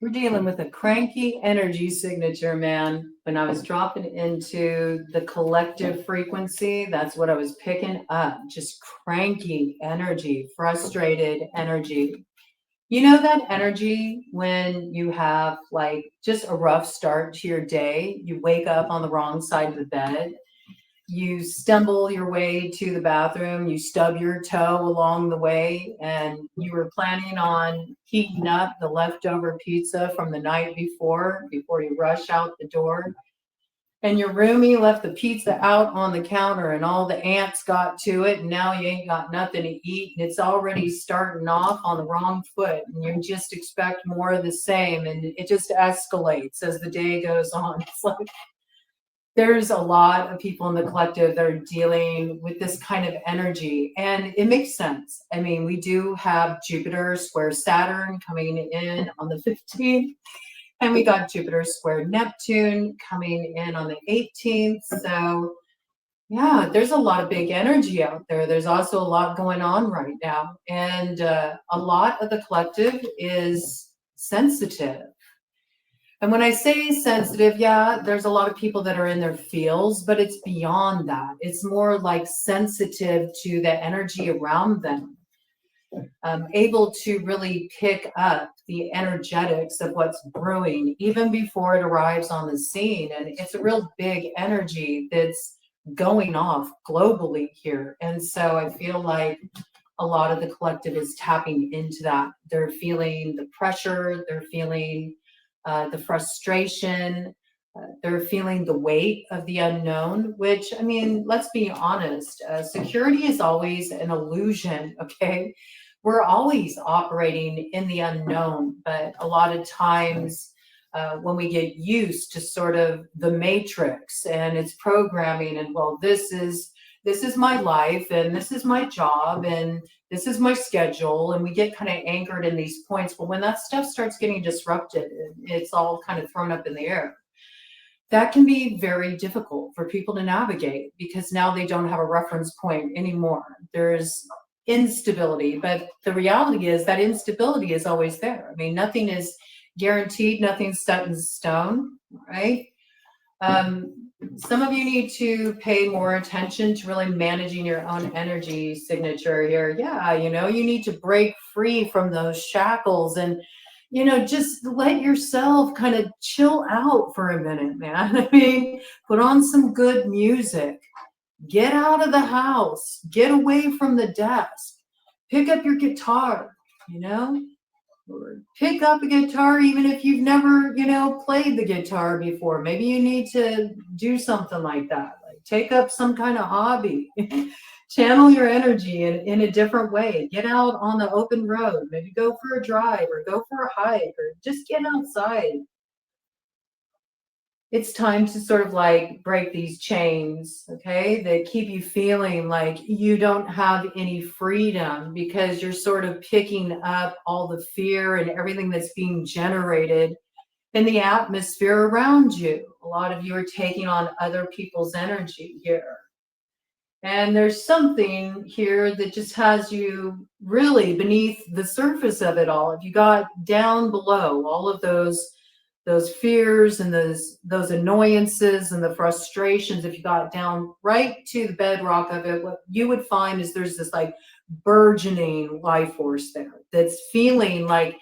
We're dealing with a cranky energy signature, man. When I was dropping into the collective frequency, that's what I was picking up. Just cranky energy, frustrated energy. You know that energy when you have like just a rough start to your day, you wake up on the wrong side of the bed, you stumble your way to the bathroom, you stub your toe along the way, and you were planning on heating up the leftover pizza from the night before you rush out the door. And your roomie left the pizza out on the counter, and all the ants got to it, and now you ain't got nothing to eat, and it's already starting off on the wrong foot, and you just expect more of the same, and it just escalates as the day goes on. It's like there's a lot of people in the collective that are dealing with this kind of energy, and it makes sense. I mean, we do have Jupiter square Saturn coming in on the 15th, and we got Jupiter square Neptune coming in on the 18th. So yeah, there's a lot of big energy out there. There's also a lot going on right now, and a lot of the collective is sensitive. And when I say sensitive, yeah, there's a lot of people that are in their feels, but it's beyond that. It's more like sensitive to the energy around them, able to really pick up the energetics of what's brewing even before it arrives on the scene. And it's a real big energy that's going off globally here. And so I feel like a lot of the collective is tapping into that. They're feeling the pressure, they're feeling the frustration, they're feeling the weight of the unknown, which, I mean, let's be honest, security is always an illusion, okay? We're always operating in the unknown, but a lot of times when we get used to sort of the matrix and its programming, and well, this is my life, and this is my job, and this is my schedule, and we get kind of anchored in these points. But when that stuff starts getting disrupted, it's all kind of thrown up in the air. That can be very difficult for people to navigate because now they don't have a reference point anymore. There's instability, but the reality is that instability is always there. I mean, nothing is guaranteed, nothing's set in stone, right? Some of you need to pay more attention to really managing your own energy signature here. Yeah, you need to break free from those shackles and, just let yourself kind of chill out for a minute, man. I mean, put on some good music, get out of the house, get away from the desk, pick up your guitar, or pick up a guitar even if you've never, played the guitar before. Maybe you need to do something like that. Like take up some kind of hobby, channel your energy in a different way. Get out on the open road, maybe go for a drive or go for a hike or just get outside. It's time to sort of like break these chains, okay, that keep you feeling like you don't have any freedom because you're sort of picking up all the fear and everything that's being generated in the atmosphere around you. A lot of you are taking on other people's energy here. And there's something here that just has you really beneath the surface of it all. If you got down below all of those fears and those annoyances and the frustrations, if you got down right to the bedrock of it, what you would find is there's this like burgeoning life force there that's feeling like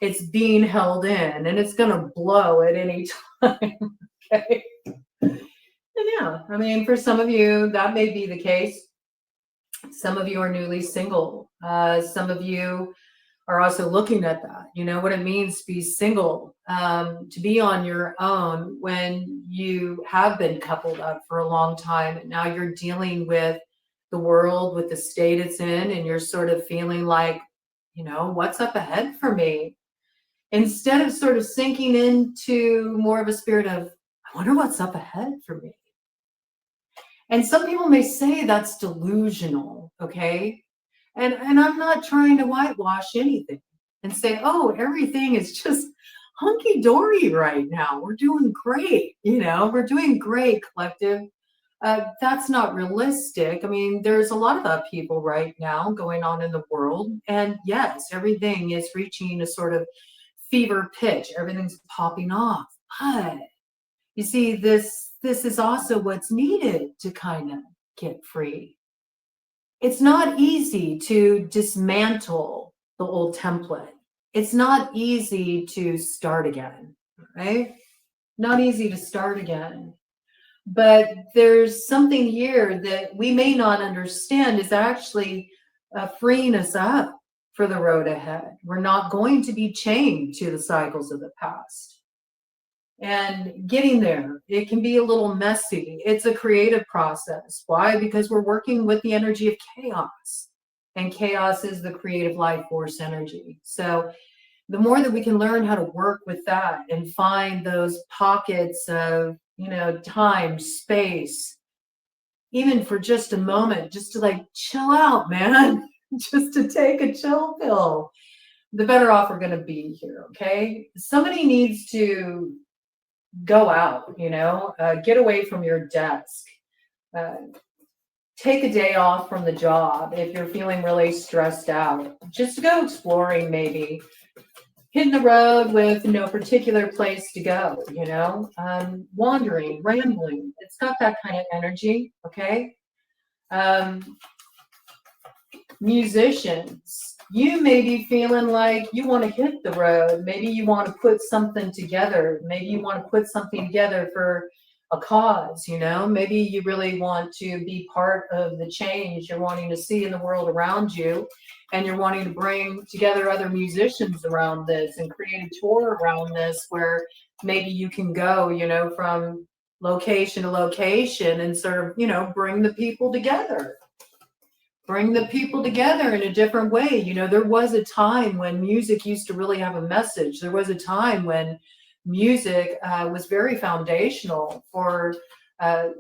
it's being held in and it's going to blow at any time. Okay. And yeah, I mean, for some of you, that may be the case. Some of you are newly single. Some of you are also looking at that, what it means to be single, to be on your own when you have been coupled up for a long time. And now you're dealing with the world, with the state it's in, and you're sort of feeling like, what's up ahead for me? Instead of sort of sinking into more of a spirit of, I wonder what's up ahead for me. And some people may say that's delusional, okay? And I'm not trying to whitewash anything and say, oh, everything is just hunky-dory right now. We're doing great, we're doing great, collective. That's not realistic. I mean, there's a lot of upheaval right now going on in the world. And yes, everything is reaching a sort of fever pitch. Everything's popping off. But you see, this is also what's needed to kind of get free. It's not easy to dismantle the old template. It's not easy to start again, right? Not easy to start again. But there's something here that we may not understand is actually freeing us up for the road ahead. We're not going to be chained to the cycles of the past. And getting there, it can be a little messy. It's a creative process. Why? Because we're working with the energy of chaos. And chaos is the creative life force energy. So the more that we can learn how to work with that and find those pockets of, time, space, even for just a moment, just to like chill out, man, just to take a chill pill, the better off we're going to be here. Okay. Somebody needs to go out, get away from your desk, take a day off from the job. If you're feeling really stressed out, just go exploring, maybe hitting the road with no particular place to go, wandering, rambling. It's got that kind of energy. Okay. Musicians, you may be feeling like you want to hit the road. Maybe you want to put something together. Maybe you want to put something together for a cause, maybe you really want to be part of the change you're wanting to see in the world around you, and you're wanting to bring together other musicians around this and create a tour around this where maybe you can go, from location to location and sort of, bring the people together. Bring the people together in a different way. There was a time when music used to really have a message. There was a time when music was very foundational for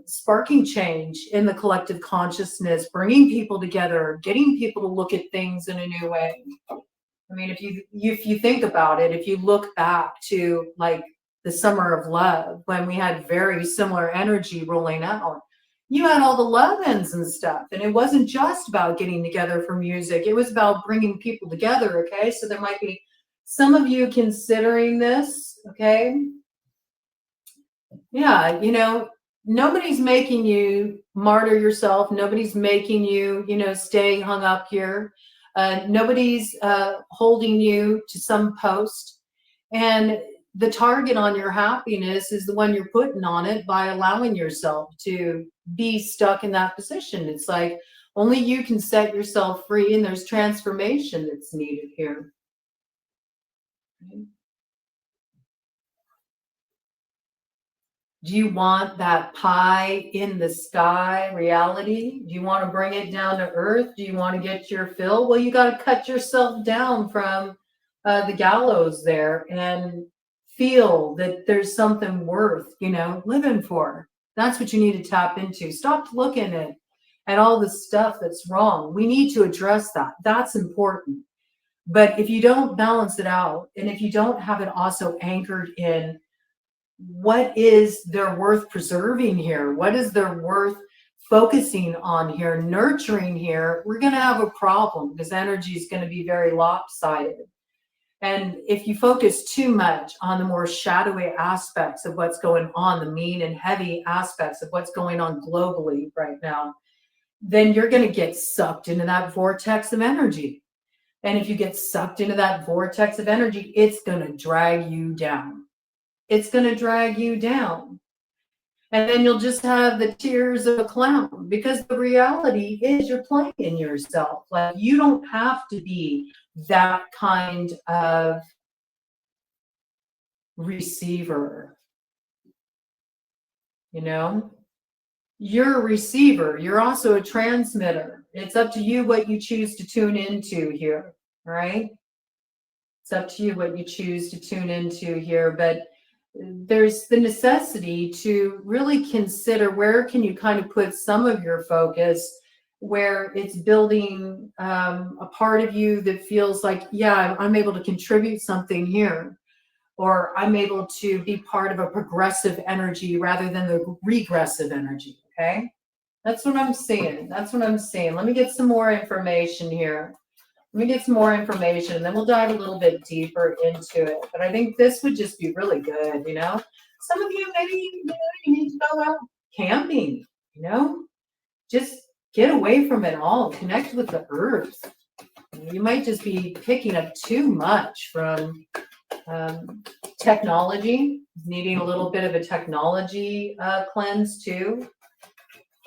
sparking change in the collective consciousness, bringing people together, getting people to look at things in a new way. I mean, if you think about it, if you look back to like the Summer of Love, when we had very similar energy rolling out, you had all the love-ins and stuff. And it wasn't just about getting together for music. It was about bringing people together, okay? So there might be some of you considering this, okay? Yeah, nobody's making you martyr yourself. Nobody's making you, stay hung up here. Nobody's holding you to some post. And the target on your happiness is the one you're putting on it by allowing yourself to be stuck in that position. It's like only you can set yourself free, and there's transformation that's needed here. Do you want that pie in the sky reality? Do you want to bring it down to earth? Do you want to get your fill? Well, you got to cut yourself down from the gallows there and feel that there's something worth, living for. That's what you need to tap into. Stop looking at all the stuff that's wrong. We need to address that. That's important. But if you don't balance it out, and if you don't have it also anchored in what is there worth preserving here, what is there worth focusing on here, nurturing here, we're going to have a problem, because energy is going to be very lopsided. And if you focus too much on the more shadowy aspects of what's going on, the mean and heavy aspects of what's going on globally right now, then you're going to get sucked into that vortex of energy. And if you get sucked into that vortex of energy, it's going to drag you down. It's going to drag you down. And then you'll just have the tears of a clown, because the reality is you're playing yourself. Like, you don't have to be that kind of receiver. You're a receiver. You're also a transmitter. It's up to you what you choose to tune into here, right? It's up to you what you choose to tune into here. But there's the necessity to really consider where can you kind of put some of your focus, where it's building a part of you that feels like, yeah, I'm able to contribute something here, or I'm able to be part of a progressive energy rather than the regressive energy, okay? That's what I'm seeing. That's what I'm seeing. Let me get some more information here. Let me get some more information, and then we'll dive a little bit deeper into it. But I think this would just be really good, you know? Some of you, maybe you need to go out camping, you know? Just get away from it all. Connect with the earth. You might just be picking up too much from technology, needing a little bit of a technology cleanse too.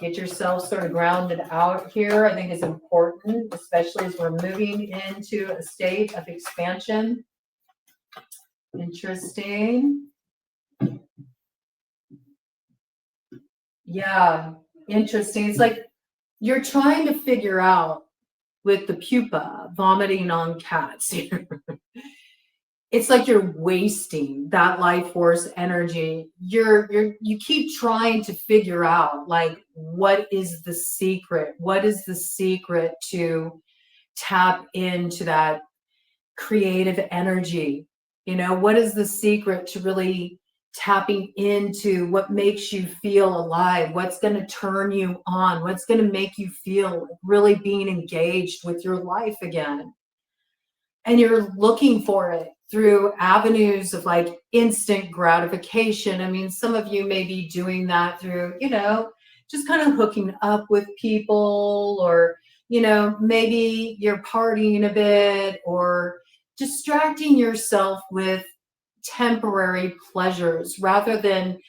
Get yourself sort of grounded out here, I think is important, especially as we're moving into a state of expansion. Interesting. Yeah, interesting. It's like you're trying to figure out with the pupa vomiting on cats here. It's like you're wasting that life force energy. You keep trying to figure out, like, what is the secret? What is the secret to tap into that creative energy? You know, what is the secret to really tapping into what makes you feel alive? What's going to turn you on? What's going to make you feel really being engaged with your life again? And you're looking for it through avenues of like instant gratification. I mean, some of you may be doing that through, you know, just kind of hooking up with people, or, you know, maybe you're partying a bit, or distracting yourself with temporary pleasures rather than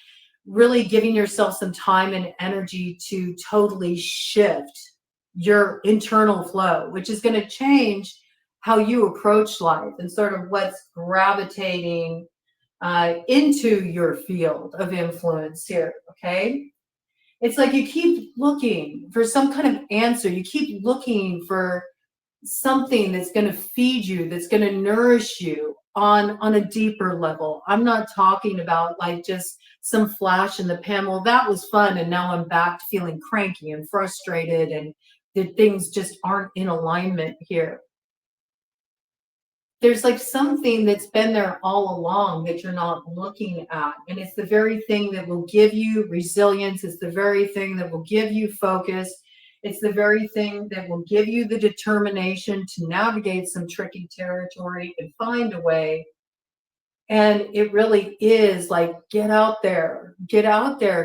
really giving yourself some time and energy to totally shift your internal flow, which is going to change how you approach life and sort of what's gravitating into your field of influence here. Okay. It's like you keep looking for some kind of answer. You keep looking for something that's going to feed you, that's going to nourish you on a deeper level. I'm not talking about like just some flash in the pan. Well, that was fun, and now I'm back to feeling cranky and frustrated, and that things just aren't in alignment here. There's like something that's been there all along that you're not looking at. And it's the very thing that will give you resilience. It's the very thing that will give you focus. It's the very thing that will give you the determination to navigate some tricky territory and find a way. And it really is like, get out there,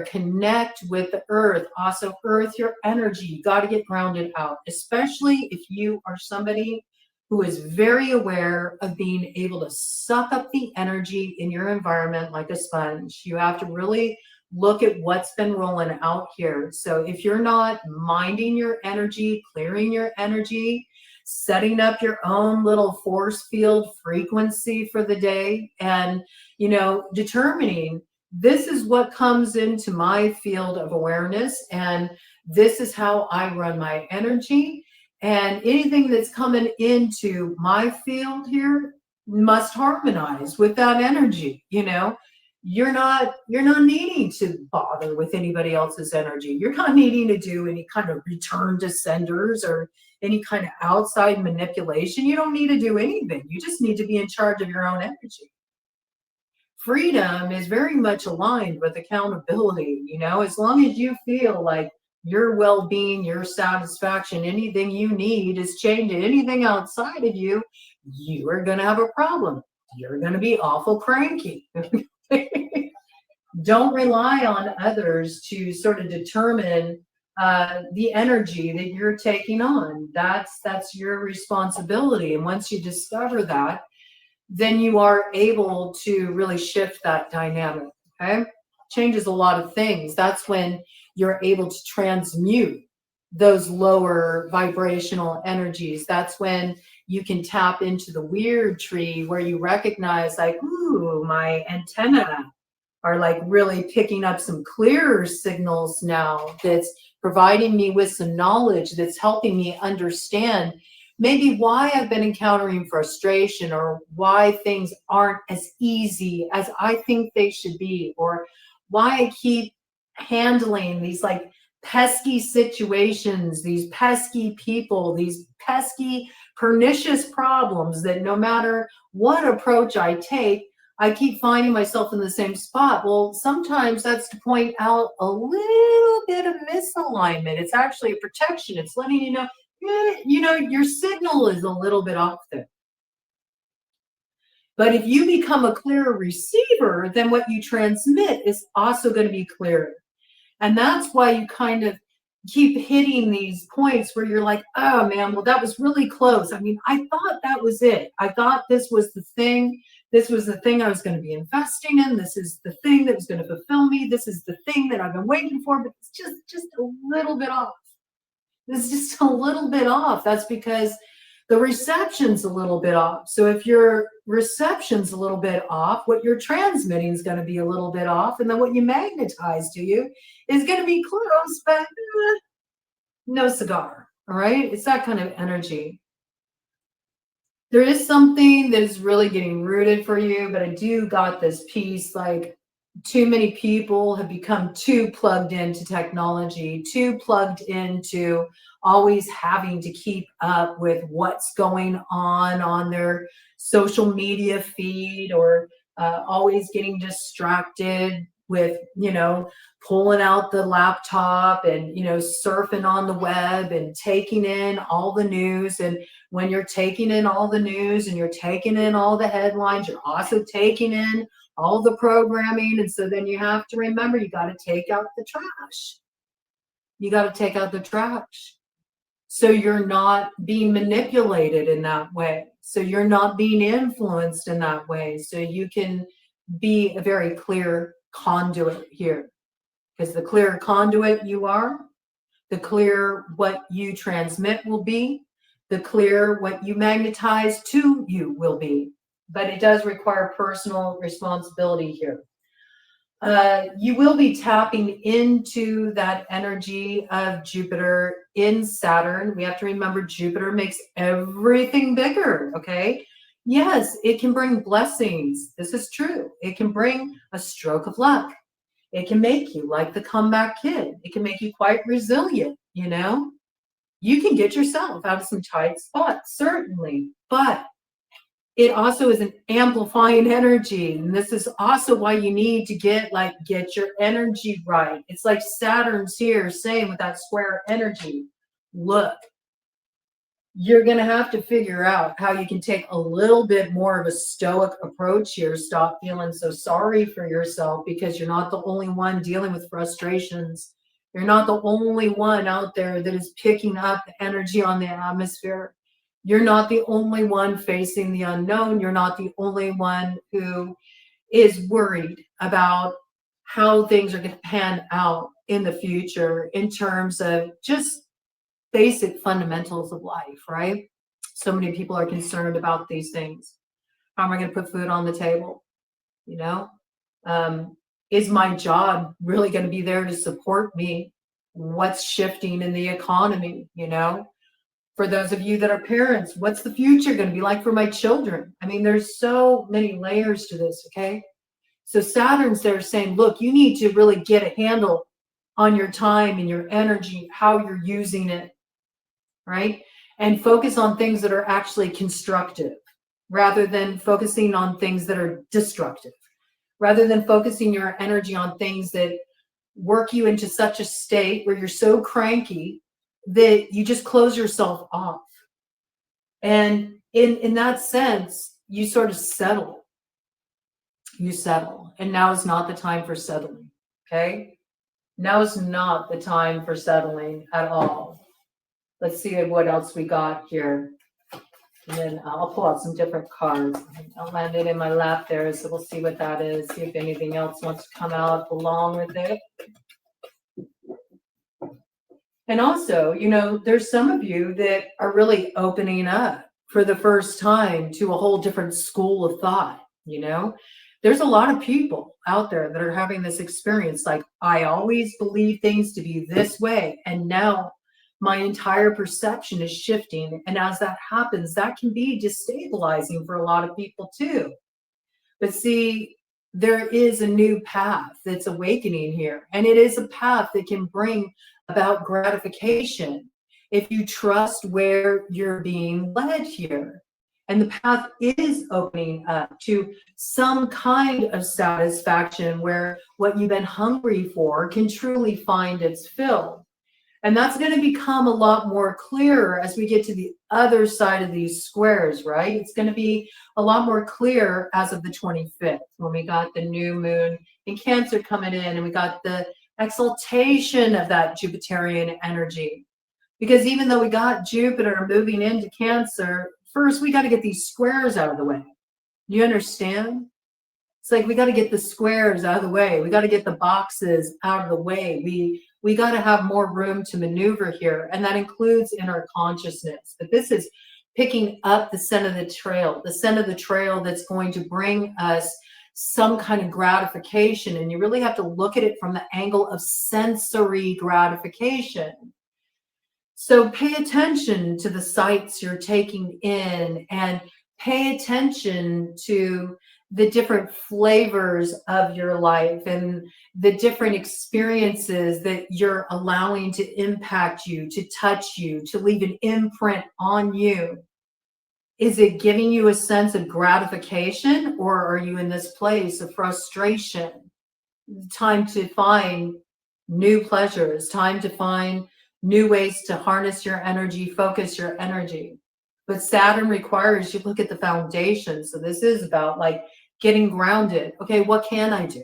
connect with the earth. Also, earth, your energy, you got to get grounded out, especially if you are somebody who is very aware of being able to suck up the energy in your environment like a sponge. You have to really look at what's been rolling out here. So if you're not minding your energy, clearing your energy, setting up your own little force field frequency for the day, and, you know, determining this is what comes into my field of awareness, and this is how I run my energy. And anything that's coming into my field here must harmonize with that energy. You know, you're not needing to bother with anybody else's energy. You're not needing to do any kind of return to senders or any kind of outside manipulation. You don't need to do anything. You just need to be in charge of your own energy. Freedom is very much aligned with accountability. You know, as long as you feel like your well-being, your satisfaction, anything you need is changing, anything outside of you, you are going to have a problem. You're going to be awful cranky. Don't rely on others to sort of determine the energy that you're taking on. That's your responsibility. And once you discover that, then you are able to really shift that dynamic. Okay, changes a lot of things. That's when you're able to transmute those lower vibrational energies. That's when you can tap into the weird tree where you recognize, like, ooh, my antenna are like really picking up some clearer signals now, that's providing me with some knowledge, that's helping me understand maybe why I've been encountering frustration, or why things aren't as easy as I think they should be, or why I keep handling these like pesky situations, these pesky people, these pesky pernicious problems that no matter what approach I take, I keep finding myself in the same spot. Well, sometimes that's to point out a little bit of misalignment. It's actually a protection. It's letting you know, you know, your signal is a little bit off there. But if you become a clearer receiver, then what you transmit is also going to be clearer. And that's why you kind of keep hitting these points where you're like, oh man, well, that was really close. I mean, I thought that was it. I thought this was the thing. This was the thing I was going to be investing in. This is the thing that was going to fulfill me. This is the thing that I've been waiting for, but it's just a little bit off. This is just a little bit off. That's because the reception's a little bit off. So if your reception's a little bit off, what you're transmitting is going to be a little bit off. And then what you magnetize to you is going to be close, but no cigar. All right. It's that kind of energy. There is something that is really getting rooted for you, but I do got this piece, like too many people have become too plugged into technology, too plugged into always having to keep up with what's going on their social media feed, or always getting distracted with, you know, pulling out the laptop and, you know, surfing on the web and taking in all the news. And when you're taking in all the news and you're taking in all the headlines, you're also taking in all the programming. And so then you have to remember, you got to take out the trash. You got to take out the trash. So you're not being manipulated in that way. So you're not being influenced in that way. So you can be a very clear conduit here. Because the clearer conduit you are, the clearer what you transmit will be, the clearer what you magnetize to you will be. But it does require personal responsibility here. You will be tapping into that energy of Jupiter in Saturn. We have to remember Jupiter makes everything bigger, okay? Yes, it can bring blessings. This is true. It can bring a stroke of luck. It can make you like the comeback kid. It can make you quite resilient, you know? You can get yourself out of some tight spots, certainly, but it also is an amplifying energy. And this is also why you need to get your energy right. It's like Saturn's here saying with that square energy, look, you're going to have to figure out how you can take a little bit more of a stoic approach here. Stop feeling so sorry for yourself, because you're not the only one dealing with frustrations. You're not the only one out there that is picking up the energy on the atmosphere. You're not the only one facing the unknown. You're not the only one who is worried about how things are going to pan out in the future in terms of just basic fundamentals of life, right? So many people are concerned about these things. How am I going to put food on the table? You know, is my job really going to be there to support me? What's shifting in the economy? You know, for those of you that are parents, what's the future going to be like for my children? I mean, there's so many layers to this, okay? So Saturn's there saying, look, you need to really get a handle on your time and your energy, how you're using it, right? And focus on things that are actually constructive rather than focusing on things that are destructive, rather than focusing your energy on things that work you into such a state where you're so cranky that you just close yourself off. And in that sense, you sort of settle. You settle. And now is not the time for settling, okay? Now is not the time for settling at all. Let's see what else we got here. And then I'll pull out some different cards. I'll land it in my lap there, so we'll see what that is. See if anything else wants to come out along with it. And also, you know, there's some of you that are really opening up for the first time to a whole different school of thought, you know? There's a lot of people out there that are having this experience, like, I always believe things to be this way, and now my entire perception is shifting. And as that happens, that can be destabilizing for a lot of people too. But see, there is a new path that's awakening here. And it is a path that can bring about gratification if you trust where you're being led here. And the path is opening up to some kind of satisfaction where what you've been hungry for can truly find its fill. And that's going to become a lot more clearer as we get to the other side of these squares, right? It's going to be a lot more clear as of the 25th, when we got the new moon in Cancer coming in, and we got the exaltation of that Jupiterian energy. Because even though we got Jupiter moving into Cancer, first we got to get these squares out of the way. You understand? It's like we got to get the squares out of the way. We got to get the boxes out of the way. We got to have more room to maneuver here, and that includes inner consciousness. But this is picking up the scent of the trail that's going to bring us some kind of gratification. And you really have to look at it from the angle of sensory gratification. So pay attention to the sights you're taking in, and pay attention to the different flavors of your life and the different experiences that you're allowing to impact you, to touch you, to leave an imprint on you. Is it giving you a sense of gratification, or are you in this place of frustration? Time to find new pleasures, time to find new ways to harness your energy, focus your energy. But Saturn requires you look at the foundation. So this is about like getting grounded. Okay, what can I do?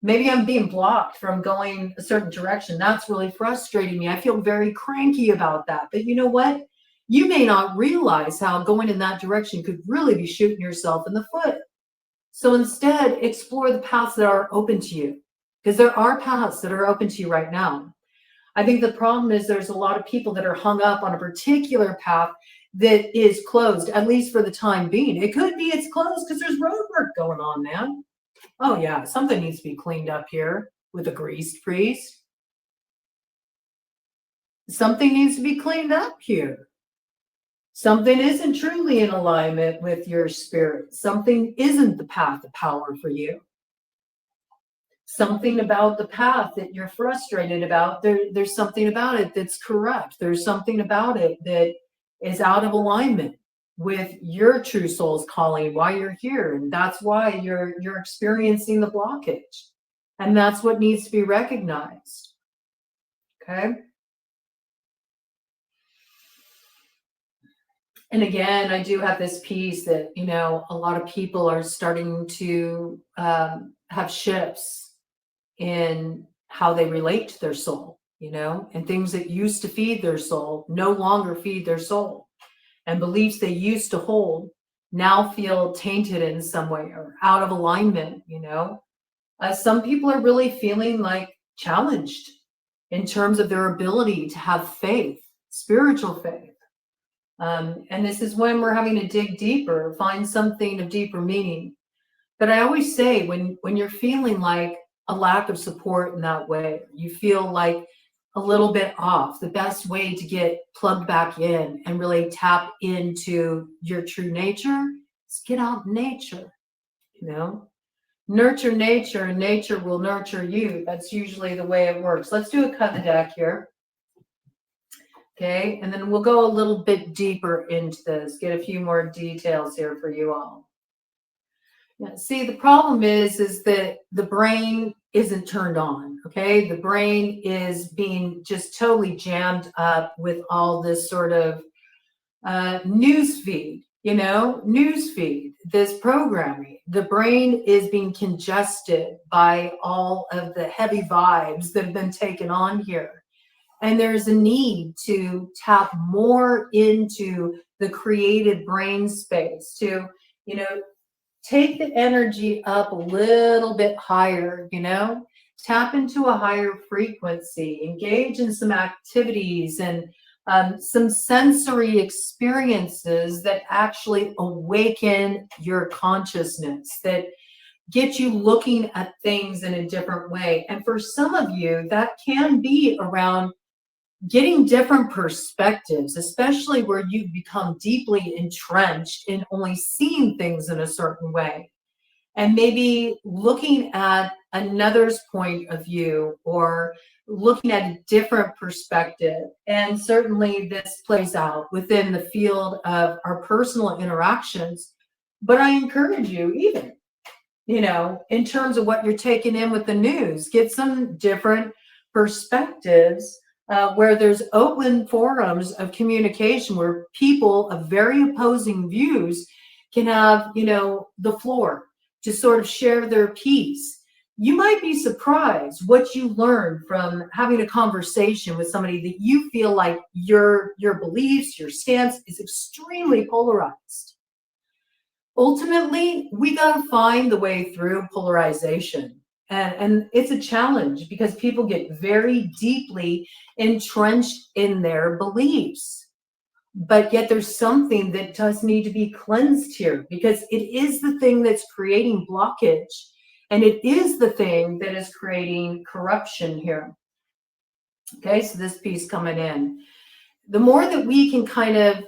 Maybe I'm being blocked from going a certain direction. That's really frustrating me. I feel very cranky about that. But you know what? You may not realize how going in that direction could really be shooting yourself in the foot. So instead, explore the paths that are open to you, because there are paths that are open to you right now. I think the problem is there's a lot of people that are hung up on a particular path that is closed, at least for the time being. It could be it's closed because there's road work going on, man. Oh yeah, something needs to be cleaned up here with a greased priest. Something needs to be cleaned up here. Something isn't truly in alignment with your spirit. Something isn't the path of power for you. Something about the path that you're frustrated about, there's something about it that's corrupt. There's something about it that is out of alignment with your true soul's calling, why you're here. And that's why you're experiencing the blockage. And that's what needs to be recognized. Okay? And again, I do have this piece that, you know, a lot of people are starting to have shifts in how they relate to their soul, you know, and things that used to feed their soul no longer feed their soul. And beliefs they used to hold now feel tainted in some way or out of alignment, you know. Some people are really feeling like challenged in terms of their ability to have faith, spiritual faith. And this is when we're having to dig deeper, find something of deeper meaning. But I always say when you're feeling like a lack of support in that way, you feel like a little bit off, the best way to get plugged back in and really tap into your true nature is get out in nature, you know. Nurture nature and nature will nurture you. That's usually the way it works. Let's do a cut the deck here. Okay, and then we'll go a little bit deeper into this, get a few more details here for you all. Yeah, see, the problem is that the brain isn't turned on, okay? The brain is being just totally jammed up with all this sort of news feed, you know, news feed, this programming. The brain is being congested by all of the heavy vibes that have been taken on here. And there's a need to tap more into the creative brain space to, you know, take the energy up a little bit higher, you know, tap into a higher frequency, engage in some activities and some sensory experiences that actually awaken your consciousness, that get you looking at things in a different way. And for some of you, that can be around getting different perspectives, especially where you've become deeply entrenched in only seeing things in a certain way. And maybe looking at another's point of view or looking at a different perspective. And certainly this plays out within the field of our personal interactions. But I encourage you, even, you know, in terms of what you're taking in with the news, get some different perspectives where there's open forums of communication where people of very opposing views can have, the floor to sort of share their piece. You might be surprised what you learn from having a conversation with somebody that you feel like your beliefs, your stance is extremely polarized. Ultimately, we got to find the way through polarization. And it's a challenge because people get very deeply entrenched in their beliefs. But yet there's something that does need to be cleansed here because it is the thing that's creating blockage. And it is the thing that is creating corruption here. Okay, so this piece coming in. The more that we can kind of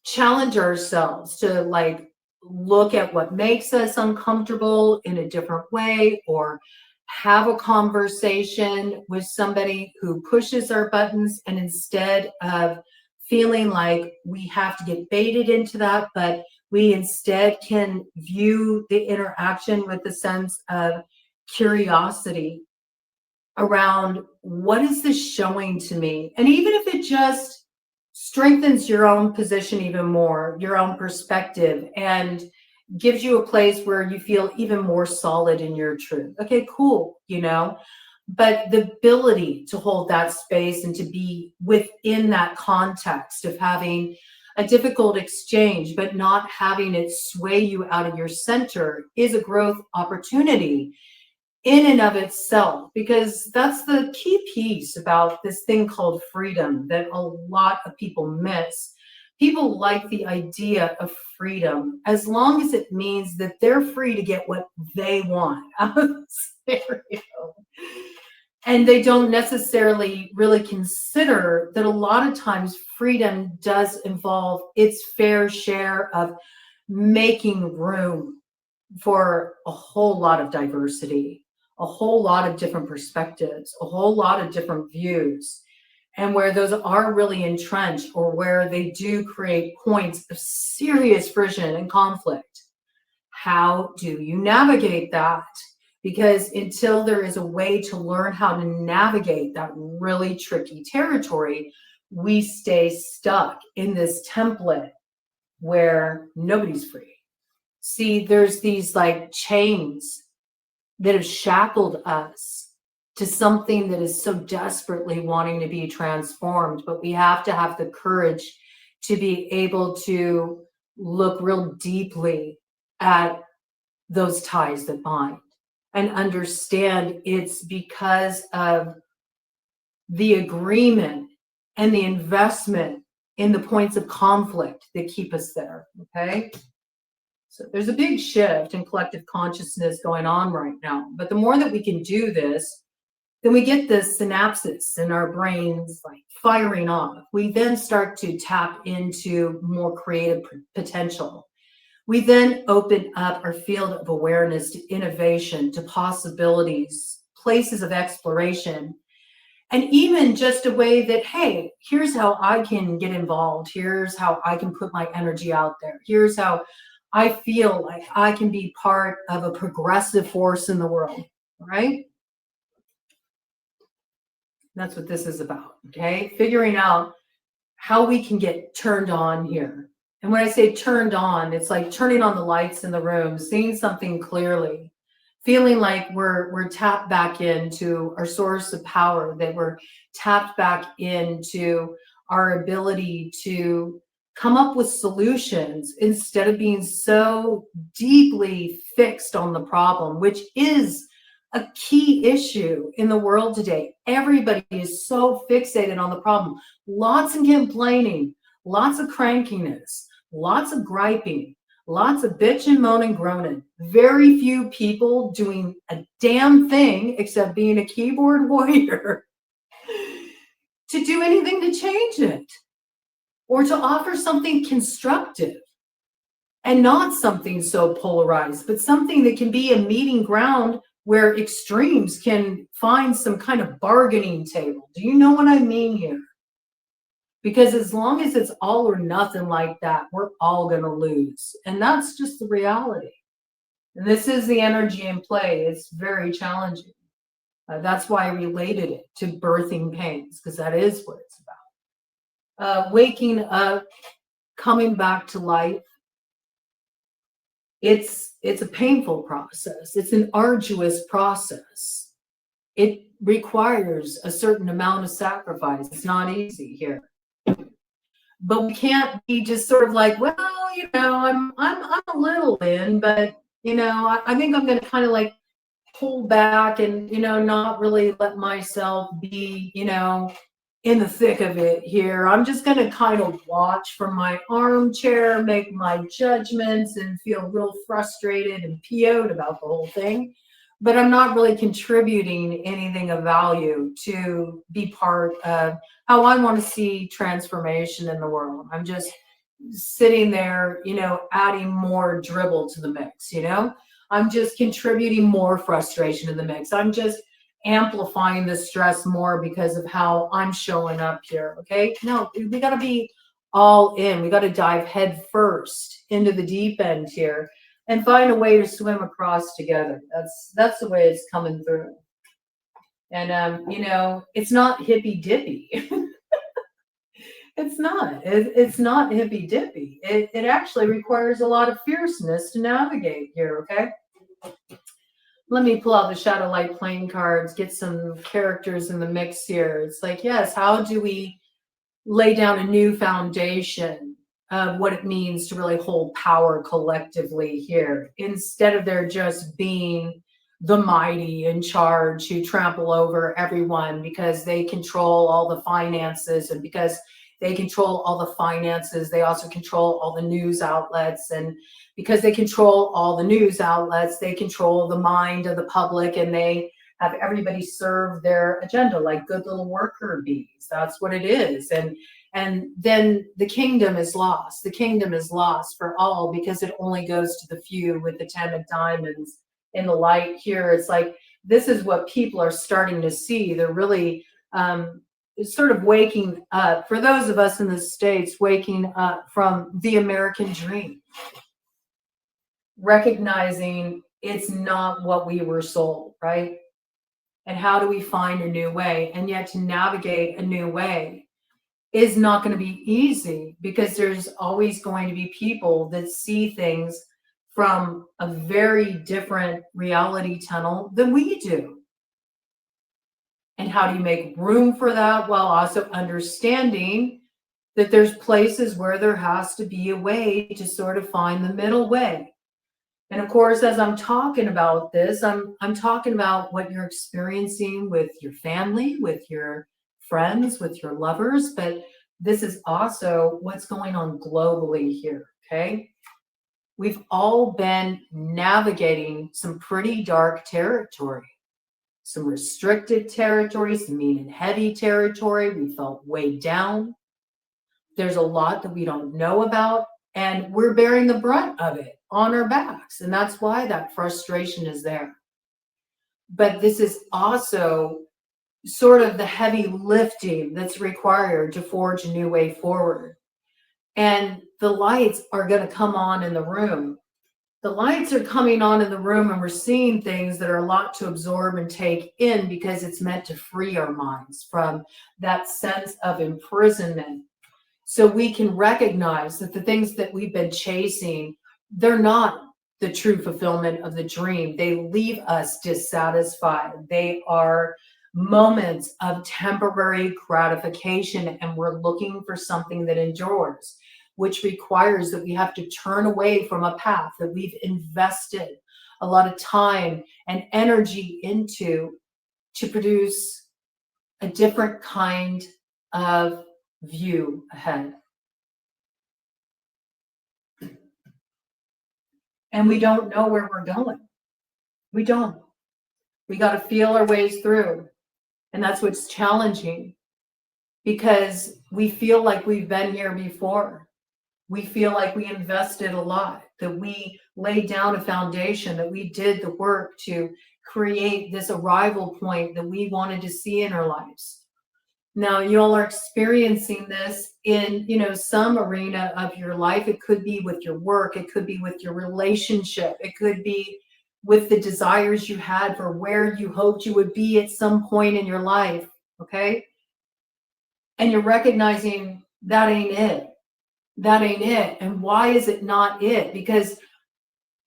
challenge ourselves to like look at what makes us uncomfortable in a different way, or have a conversation with somebody who pushes our buttons, and instead of feeling like we have to get baited into that, but we instead can view the interaction with a sense of curiosity around what is this showing to me? And even if it just strengthens your own position even more, your own perspective, and gives you a place where you feel even more solid in your truth. Okay, cool, but the ability to hold that space and to be within that context of having a difficult exchange, but not having it sway you out of your center is a growth opportunity in and of itself, because that's the key piece about this thing called freedom that a lot of people miss. People like the idea of freedom as long as it means that they're free to get what they want out of the scenario. And they don't necessarily really consider that a lot of times freedom does involve its fair share of making room for a whole lot of diversity, a whole lot of different perspectives, a whole lot of different views. And where those are really entrenched, or where they do create points of serious friction and conflict, how do you navigate that? Because until there is a way to learn how to navigate that really tricky territory, we stay stuck in this template where nobody's free. See, there's these like chains that have shackled us to something that is so desperately wanting to be transformed, but we have to have the courage to be able to look real deeply at those ties that bind and understand it's because of the agreement and the investment in the points of conflict that keep us there, okay? So there's a big shift in collective consciousness going on right now. But the more that we can do this, then we get this synapses in our brains like firing off. We then start to tap into more creative potential. We then open up our field of awareness to innovation, to possibilities, places of exploration, and even just a way that, hey, here's how I can get involved. Here's how I can put my energy out there. Here's how I feel like I can be part of a progressive force in the world, right? That's what this is about, okay? Figuring out how we can get turned on here. And when I say turned on, it's like turning on the lights in the room, seeing something clearly, feeling like we're tapped back into our source of power, that we're tapped back into our ability to come up with solutions instead of being so deeply fixed on the problem, which is a key issue in the world today. Everybody is so fixated on the problem. Lots of complaining, lots of crankiness, lots of griping, lots of bitching, moaning, groaning. Very few people doing a damn thing except being a keyboard warrior to do anything to change it or to offer something constructive, and not something so polarized, but something that can be a meeting ground where extremes can find some kind of bargaining table. Do you know what I mean here? Because as long as it's all or nothing like that, we're all going to lose. And that's just the reality. And this is the energy in play. It's very challenging. That's why I related it to birthing pains, because that is what it's about. Waking up, coming back to life. It's a painful process. It's an arduous process. It requires a certain amount of sacrifice. It's not easy here. But we can't be just sort of like, well, I'm a little in, but I think I'm going to kind of like pull back and not really let myself be in the thick of it here. I'm just going to kind of watch from my armchair, make my judgments, and feel real frustrated and PO'd about the whole thing. But I'm not really contributing anything of value to be part of how I want to see transformation in the world. I'm just sitting there, adding more dribble to the mix, I'm just contributing more frustration to the mix. I'm just amplifying the stress more because of how I'm showing up here. Okay. No, we got to be all in. We got to dive head first into the deep end here and find a way to swim across together. That's the way it's coming through. And it's not hippy dippy. It's not. It's not hippy dippy. It actually requires a lot of fierceness to navigate here. Okay. Let me pull out the Shadow Light playing cards, get some characters in the mix here. It's like, yes, how do we lay down a new foundation of what it means to really hold power collectively here, instead of there just being the mighty in charge who trample over everyone because they control all the finances, and because they control all the finances, they also control all the news outlets, and because they control all the news outlets, they control the mind of the public, and they have everybody serve their agenda like good little worker bees. That's what it is. And then the kingdom is lost. The kingdom is lost for all because it only goes to the few with the 10 of diamonds in the light here. It's like, this is what people are starting to see. They're really sort of waking up, for those of us in the States, waking up from the American dream, recognizing it's not what we were sold, right? And how do we find a new way? And yet to navigate a new way is not going to be easy, because there's always going to be people that see things from a very different reality tunnel than we do. And how do you make room for that while also understanding that there's places where there has to be a way to sort of find the middle way? And of course, as I'm talking about this, I'm talking about what you're experiencing with your family, with your friends, with your lovers, but this is also what's going on globally here, okay? We've all been navigating some pretty dark territory, some restricted territory, some mean and heavy territory. We felt weighed down. There's a lot that we don't know about, and we're bearing the brunt of it on our backs. And that's why that frustration is there. But this is also sort of the heavy lifting that's required to forge a new way forward. And the lights are going to come on in the room. The lights are coming on in the room, and we're seeing things that are a lot to absorb and take in, because it's meant to free our minds from that sense of imprisonment. So we can recognize that the things that we've been chasing, they're not the true fulfillment of the dream. They leave us dissatisfied. They are moments of temporary gratification, and we're looking for something that endures, which requires that we have to turn away from a path that we've invested a lot of time and energy into to produce a different kind of view ahead. And we don't know where we're going. We don't. We got to feel our ways through. And that's what's challenging, because we feel like we've been here before. We feel like we invested a lot, that we laid down a foundation, that we did the work to create this arrival point that we wanted to see in our lives. Now, you all are experiencing this in, some arena of your life. It could be with your work. It could be with your relationship. It could be with the desires you had for where you hoped you would be at some point in your life, okay? And you're recognizing that ain't it. That ain't it. And why is it not it? Because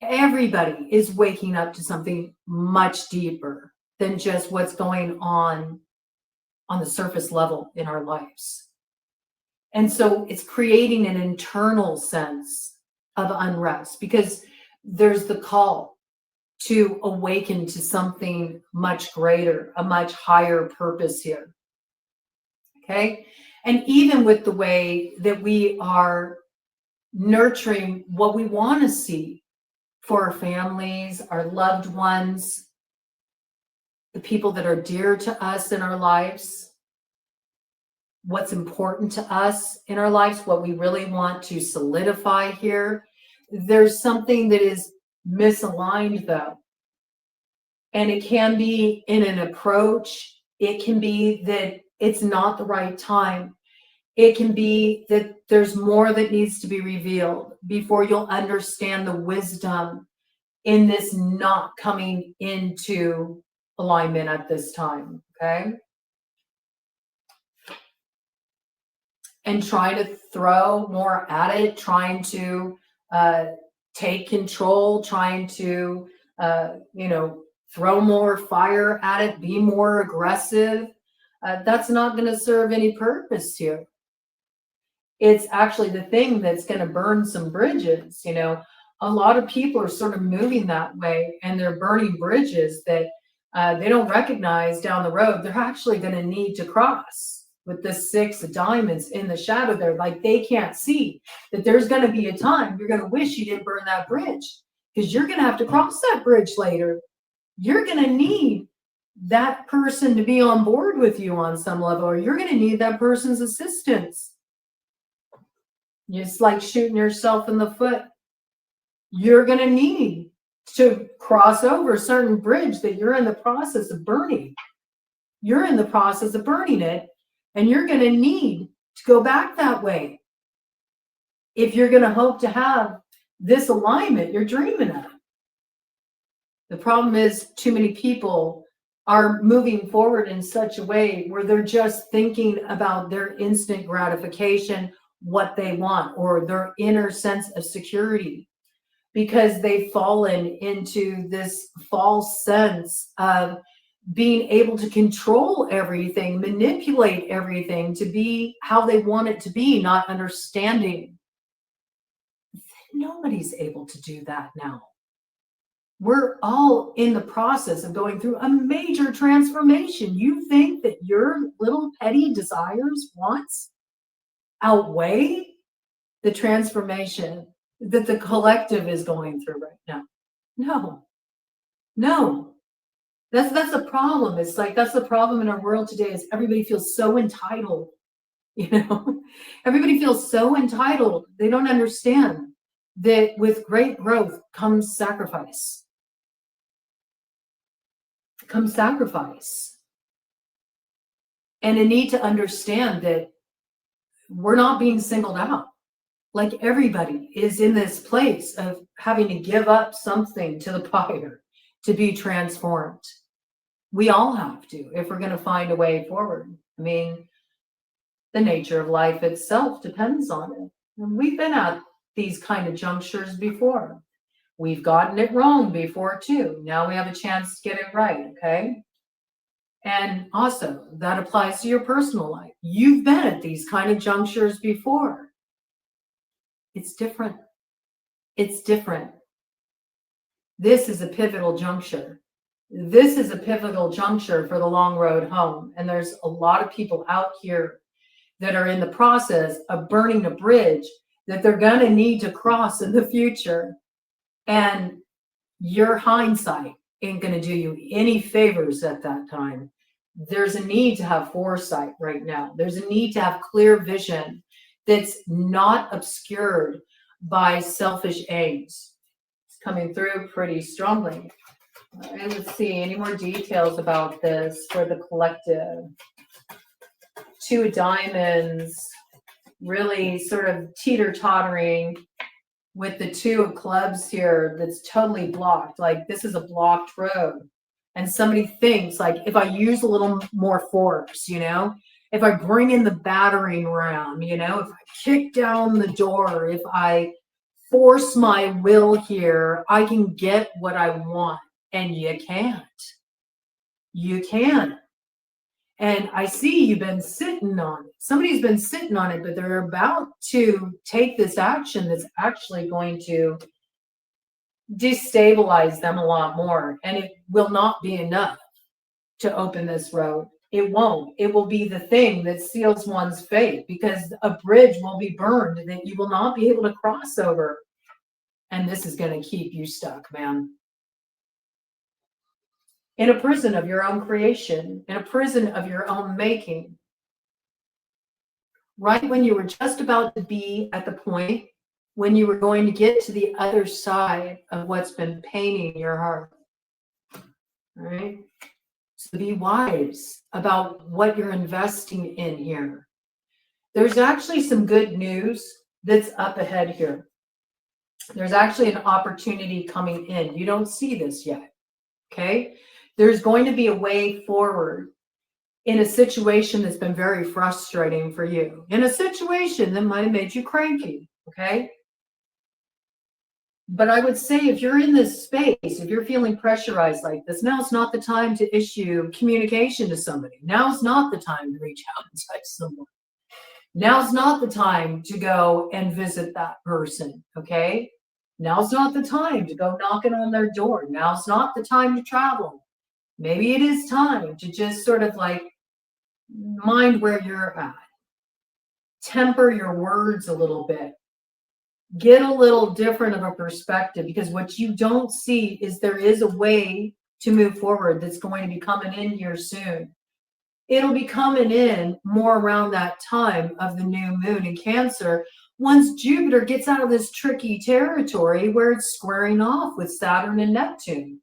everybody is waking up to something much deeper than just what's going on the surface level in our lives. And so it's creating an internal sense of unrest because there's the call to awaken to something much greater, a much higher purpose here. Okay? And even with the way that we are nurturing what we want to see for our families, our loved ones, the people that are dear to us in our lives, what's important to us in our lives, what we really want to solidify here. There's something that is misaligned though. And it can be in an approach. It can be that it's not the right time. It can be that there's more that needs to be revealed before you'll understand the wisdom in this not coming into alignment at this time, okay? And try to throw more at it, trying to take control, trying to, throw more fire at it, be more aggressive. That's not going to serve any purpose here. It's actually the thing that's going to burn some bridges. A lot of people are sort of moving that way, and they're burning bridges that they don't recognize down the road. They're actually going to need to cross with the 6 of diamonds in the shadow there. Like they can't see that there's going to be a time you're going to wish you didn't burn that bridge because you're going to have to cross that bridge later. You're going to need that person to be on board with you on some level, or you're going to need that person's assistance. It's like shooting yourself in the foot. You're going to need to cross over a certain bridge that you're in the process of burning. You're in the process of burning it, and you're going to need to go back that way if you're going to hope to have this alignment you're dreaming of. The problem is too many people are moving forward in such a way where they're just thinking about their instant gratification, what they want, or their inner sense of security, because they've fallen into this false sense of being able to control everything, manipulate everything to be how they want it to be, not understanding. Nobody's able to do that now. We're all in the process of going through a major transformation. You think that your little petty desires, wants, outweigh the transformation that the collective is going through right now? No. That's the problem. It's like that's the problem in our world today is everybody feels so entitled. Everybody feels so entitled. They don't understand that with great growth comes sacrifice. And a need to understand that we're not being singled out. Like everybody is in this place of having to give up something to the fire to be transformed. We all have to if we're going to find a way forward. I mean, the nature of life itself depends on it. And we've been at these kind of junctures before. We've gotten it wrong before too. Now we have a chance to get it right, okay? And also, that applies to your personal life. You've been at these kind of junctures before. It's different. It's different. This is a pivotal juncture. This is a pivotal juncture for the long road home. And there's a lot of people out here that are in the process of burning a bridge that they're going to need to cross in the future. And your hindsight ain't going to do you any favors at that time. There's a need to have foresight right now. There's a need to have clear vision that's not obscured by selfish aims. It's coming through pretty strongly. And let's see any more details about this for the collective. 2 of diamonds, really sort of teeter-tottering with the two of clubs here that's totally blocked. Like this is a blocked road. And somebody thinks like, if I use a little more force, you know, if I bring in the battering ram, you know, if I kick down the door, if I force my will here, I can get what I want. And you can't. You can't. And I see you've been sitting on it. Somebody's been sitting on it, but they're about to take this action that's actually going to destabilize them a lot more. And it will not be enough to open this road. It won't. It will be the thing that seals one's fate, because a bridge will be burned that you will not be able to cross over. And this is going to keep you stuck, man. In a prison of your own creation, in a prison of your own making. Right when you were just about to be at the point when you were going to get to the other side of what's been paining your heart. All right? So be wise about what you're investing in here. There's actually some good news that's up ahead here. There's actually an opportunity coming in. You don't see this yet, okay? There's going to be a way forward in a situation that's been very frustrating for you, in a situation that might have made you cranky, okay? But I would say if you're in this space, if you're feeling pressurized like this, now's not the time to issue communication to somebody. Now's not the time to reach out and touch someone. Now's not the time to go and visit that person, okay? Now's not the time to go knocking on their door. Now's not the time to travel. Maybe it is time to just sort of like mind where you're at. Temper your words a little bit. Get a little different of a perspective, because what you don't see is there is a way to move forward that's going to be coming in here soon. It'll be coming in more around that time of the new moon in Cancer, once Jupiter gets out of this tricky territory where it's squaring off with Saturn and Neptune.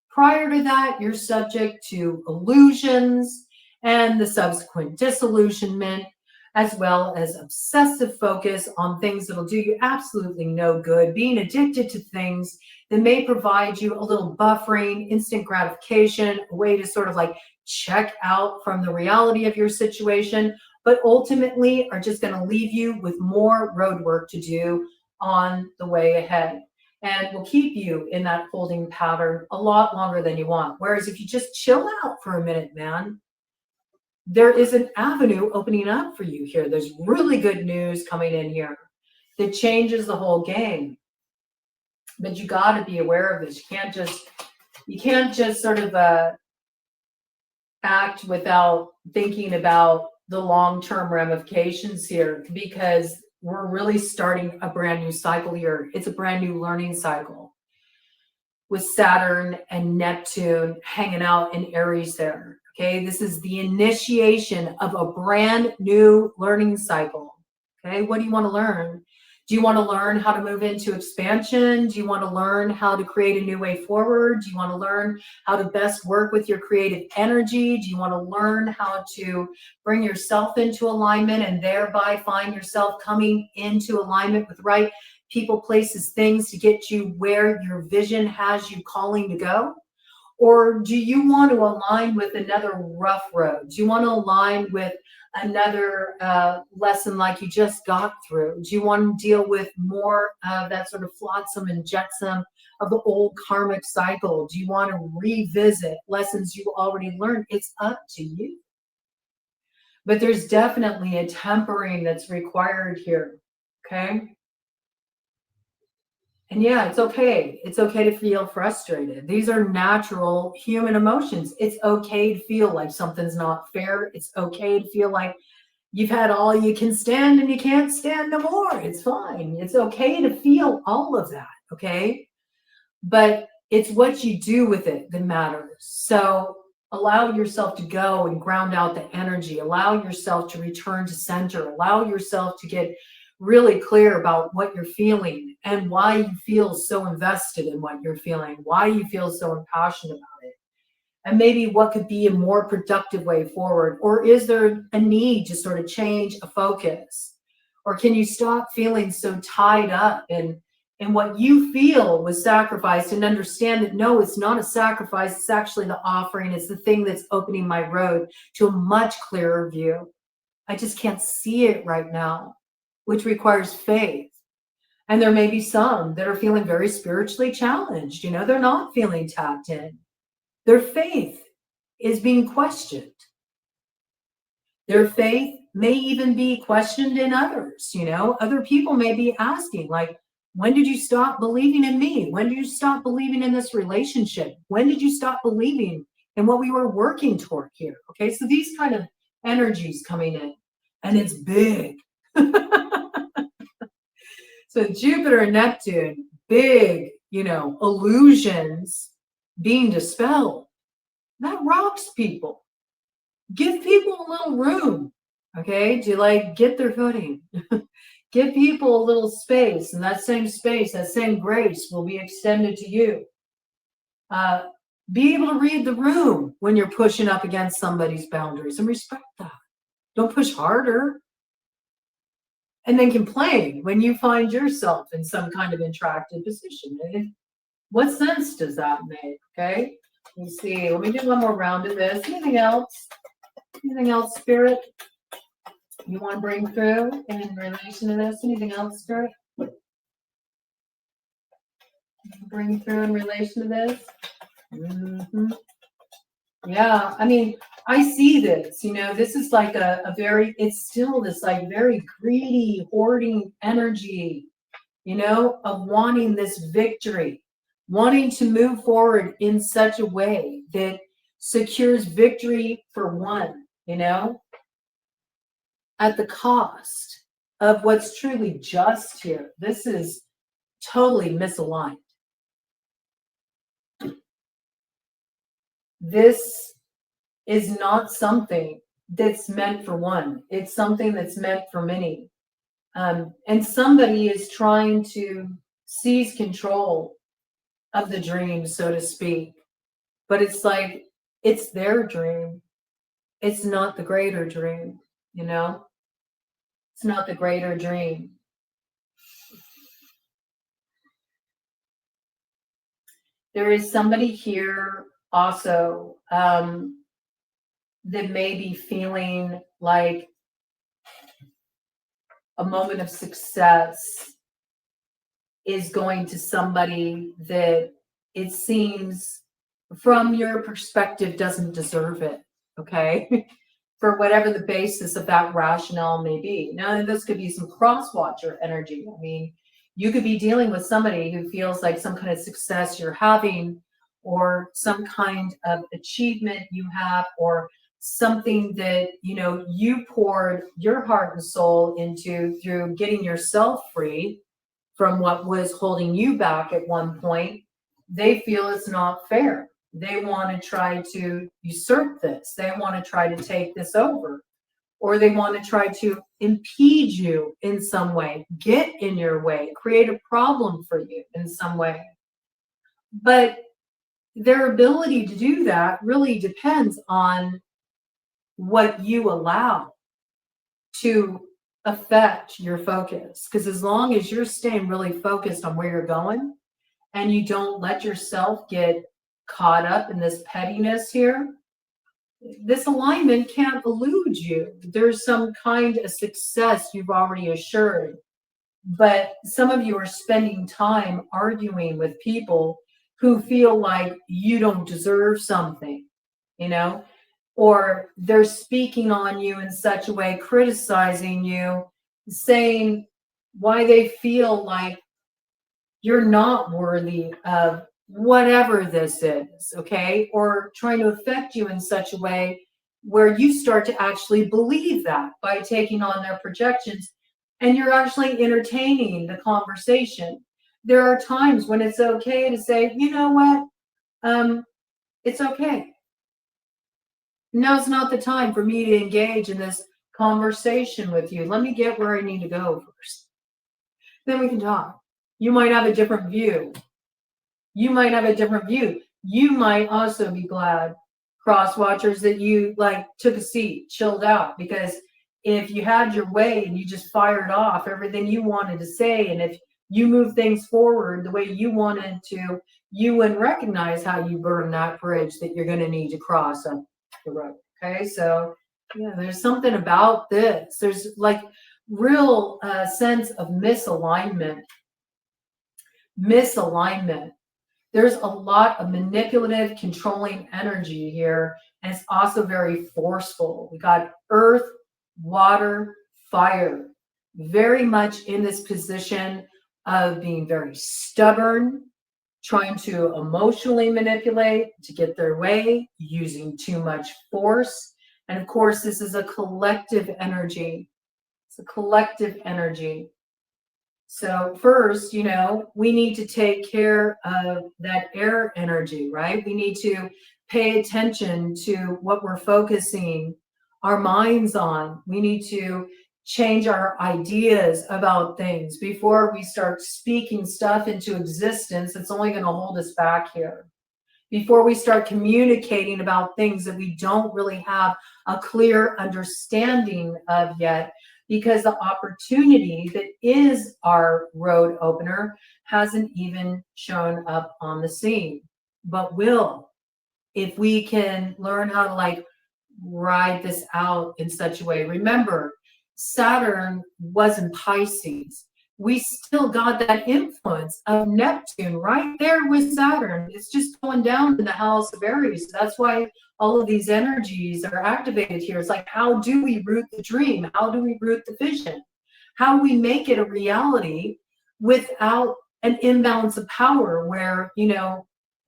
Prior to that, you're subject to illusions and the subsequent disillusionment, as well as obsessive focus on things that'll do you absolutely no good, being addicted to things that may provide you a little buffering, instant gratification, a way to sort of like check out from the reality of your situation, but ultimately are just going to leave you with more road work to do on the way ahead. And will keep you in that holding pattern a lot longer than you want. Whereas if you just chill out for a minute, man, there is an avenue opening up for you here. There's really good news coming in here that changes the whole game. But you got to be aware of this. You can't just sort of act without thinking about the long-term ramifications here, because we're really starting a brand new cycle here. It's a brand new learning cycle with Saturn and Neptune hanging out in Aries there. Okay, this is the initiation of a brand new learning cycle. Okay, what do you want to learn? Do you want to learn how to move into expansion? Do you want to learn how to create a new way forward? Do you want to learn how to best work with your creative energy? Do you want to learn how to bring yourself into alignment and thereby find yourself coming into alignment with right people, places, things to get you where your vision has you calling to go? Or do you want to align with another rough road? Do you want to align with another lesson like you just got through? Do you want to deal with more of that sort of flotsam and jetsam of the old karmic cycle? Do you want to revisit lessons you already learned? It's up to you. But there's definitely a tempering that's required here, okay? And yeah, it's okay. It's okay to feel frustrated. These are natural human emotions. It's okay to feel like something's not fair. It's okay to feel like you've had all you can stand and you can't stand no more. It's fine. It's okay to feel all of that, okay? But it's what you do with it that matters. So allow yourself to go and ground out the energy. Allow yourself to return to center. Allow yourself to get really clear about what you're feeling and why you feel so invested in what you're feeling, why you feel so impassioned about it, and maybe what could be a more productive way forward. Or is there a need to sort of change a focus? Or can you stop feeling so tied up in and what you feel was sacrificed, and understand that no, it's not a sacrifice, it's actually the offering, it's the thing that's opening my road to a much clearer view. I just can't see it right now, which requires faith. And there may be some that are feeling very spiritually challenged. You know, they're not feeling tapped in. Their faith is being questioned. Their faith may even be questioned in others. You know, other people may be asking, like, when did you stop believing in me? When did you stop believing in this relationship? When did you stop believing in what we were working toward here? Okay, so these kind of energies coming in, and it's big. So Jupiter and Neptune, big, you know, illusions being dispelled. That rocks people. Give people a little room, okay, to like get their footing. Give people a little space, and that same space, that same grace will be extended to you. Be able to read the room when you're pushing up against somebody's boundaries, and respect that. Don't push harder. And then complain when you find yourself in some kind of intracted position. What sense does that make? Okay. Let me see. Let me do one more round of this. Anything else? Anything else, Spirit, you want to bring through in relation to this? Anything else, Spirit? Bring through in relation to this? Mm-hmm. Yeah, I mean, I see this, you know, this is like a very, it's still this like very greedy, hoarding energy, you know, of wanting this victory, wanting to move forward in such a way that secures victory for one, you know, at the cost of what's truly just here. This is totally misaligned. This is not something that's meant for one. It's something that's meant for many. And somebody is trying to seize control of the dream, so to speak. But it's like, it's their dream. It's not the greater dream, you know? It's not the greater dream. There is somebody here also that may be feeling like a moment of success is going to somebody that it seems from your perspective doesn't deserve it, okay? For whatever the basis of that rationale may be. Now, this could be some cross-watcher energy. I mean, you could be dealing with somebody who feels like some kind of success you're having, or some kind of achievement you have, or something that, you know, you poured your heart and soul into through getting yourself free from what was holding you back at one point. They feel it's not fair. They want to try to usurp this. They want to try to take this over, or they want to try to impede you in some way, get in your way, create a problem for you in some way. But their ability to do that really depends on what you allow to affect your focus. Because as long as you're staying really focused on where you're going, and you don't let yourself get caught up in this pettiness here, this alignment can't elude you. There's some kind of success you've already assured, but some of you are spending time arguing with people who feel like you don't deserve something, you know, or they're speaking on you in such a way, criticizing you, saying why they feel like you're not worthy of whatever this is, okay? Or trying to affect you in such a way where you start to actually believe that by taking on their projections, and you're actually entertaining the conversation. There are times when it's okay to say, you know what, it's okay. Now's not the time for me to engage in this conversation with you. Let me get where I need to go first. Then we can talk. You might have a different view. You might have a different view. You might also be glad, cross watchers, that you like took a seat, chilled out, because if you had your way and you just fired off everything you wanted to say, and if You move things forward the way you wanted to. You wouldn't recognize how you burn that bridge that you're going to need to cross up the road. Okay, so yeah, there's something about this. There's like real sense of misalignment. Misalignment. There's a lot of manipulative, controlling energy here, and it's also very forceful. We got earth, water, fire, very much in this position of being very stubborn, trying to emotionally manipulate to get their way, using too much force. And of course, this is a collective energy. It's a collective energy. So first, we need to take care of that air energy, right? We need to pay attention to what we're focusing our minds on. We need to change our ideas about things before we start speaking stuff into existence. It's only going to hold us back here. Before we start communicating about things that we don't really have a clear understanding of yet, because the opportunity that is our road opener hasn't even shown up on the scene, but will, if we can learn how to ride this out in such a way. Remember, Saturn was in Pisces. We still got that influence of Neptune right there with Saturn. It's just going down in the house of Aries. That's why all of these energies are activated here. It's like, how do we root the dream? How do we root the vision? How do we make it a reality without an imbalance of power where,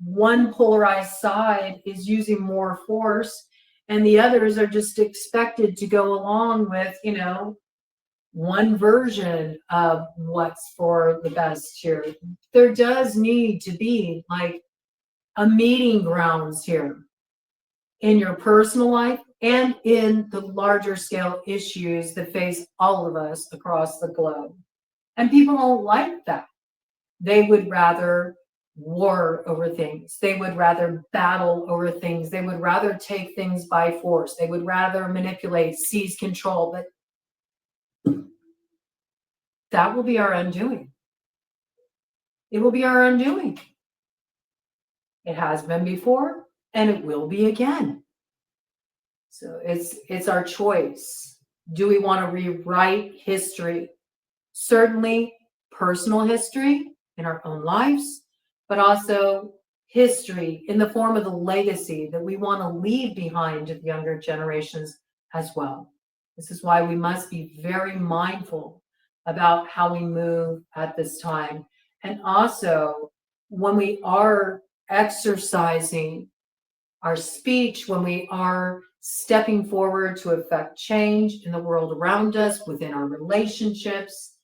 one polarized side is using more force and the others are just expected to go along with, one version of what's for the best here. There does need to be like a meeting grounds here in your personal life and in the larger scale issues that face all of us across the globe. And people don't like that. They would rather war over things. They would rather battle over things. They would rather take things by force. They would rather manipulate, seize control. But that will be our undoing. It will be our undoing. It has been before, and it will be again. So it's our choice. Do we want to rewrite history? Certainly personal history in our own lives, but also history in the form of the legacy that we want to leave behind to the younger generations as well. This is why we must be very mindful about how we move at this time. And also, when we are exercising our speech, when we are stepping forward to affect change in the world around us, within our relationships,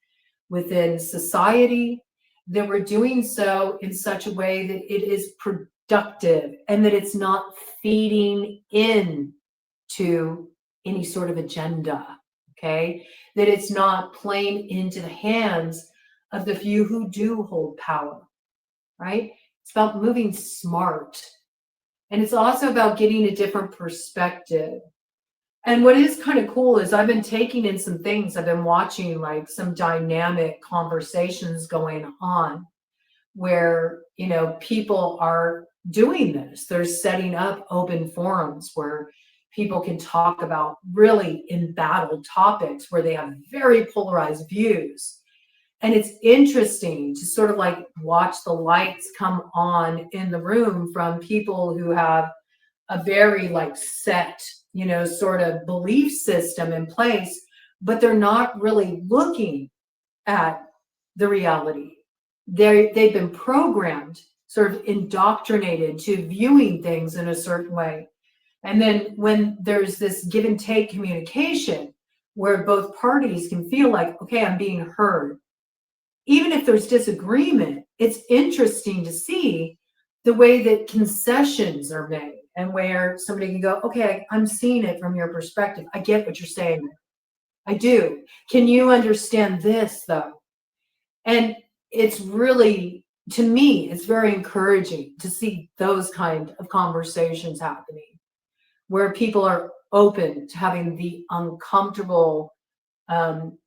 within society, that we're doing so in such a way that it is productive and that it's not feeding in to any sort of agenda, okay? That it's not playing into the hands of the few who do hold power, right? It's about moving smart. And it's also about getting a different perspective. And what is kind of cool is I've been taking in some things. I've been watching like some dynamic conversations going on where, people are doing this. They're setting up open forums where people can talk about really embattled topics where they have very polarized views. And it's interesting to sort of like watch the lights come on in the room from people who have a very like set, sort of belief system in place, but they're not really looking at the reality. They've been programmed, sort of indoctrinated to viewing things in a certain way. And then when there's this give and take communication where both parties can feel like, okay, I'm being heard. Even if there's disagreement, it's interesting to see the way that concessions are made and where somebody can go, okay, I'm seeing it from your perspective. I get what you're saying. I do. Can you understand this though? And it's really, to me, it's very encouraging to see those kind of conversations happening where people are open to having the uncomfortable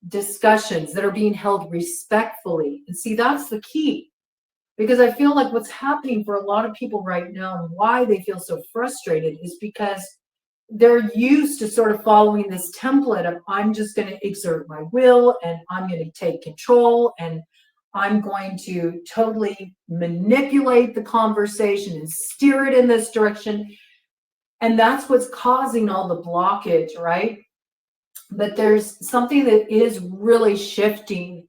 discussions that are being held respectfully. And see, that's the key. Because I feel like what's happening for a lot of people right now and why they feel so frustrated is because they're used to sort of following this template of I'm just going to exert my will and I'm going to take control and I'm going to totally manipulate the conversation and steer it in this direction. And that's what's causing all the blockage, right? But there's something that is really shifting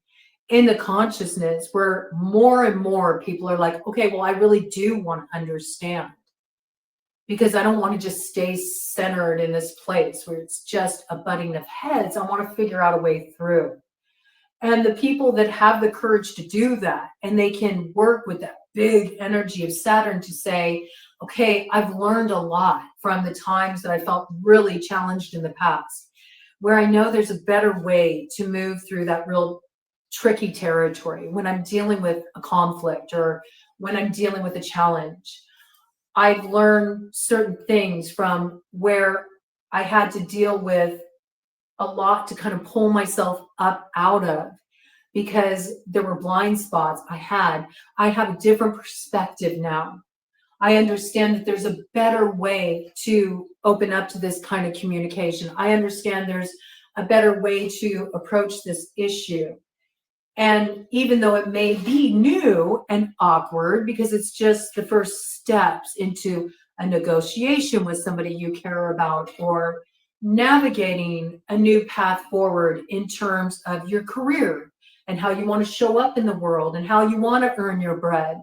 in the consciousness where more and more people are like, okay, well, I really do want to understand because I don't want to just stay centered in this place where it's just a butting of heads. I want to figure out a way through. And the people that have the courage to do that, and they can work with that big energy of Saturn to say, okay, I've learned a lot from the times that I felt really challenged in the past, where I know there's a better way to move through that real tricky territory when I'm dealing with a conflict or when I'm dealing with a challenge. I've learned certain things from where I had to deal with a lot to kind of pull myself up out of because there were blind spots I have a different perspective now. I understand that there's a better way to open up to this kind of communication. I understand there's a better way to approach this issue. And even though it may be new and awkward because it's just the first steps into a negotiation with somebody you care about or navigating a new path forward in terms of your career and how you want to show up in the world and how you want to earn your bread,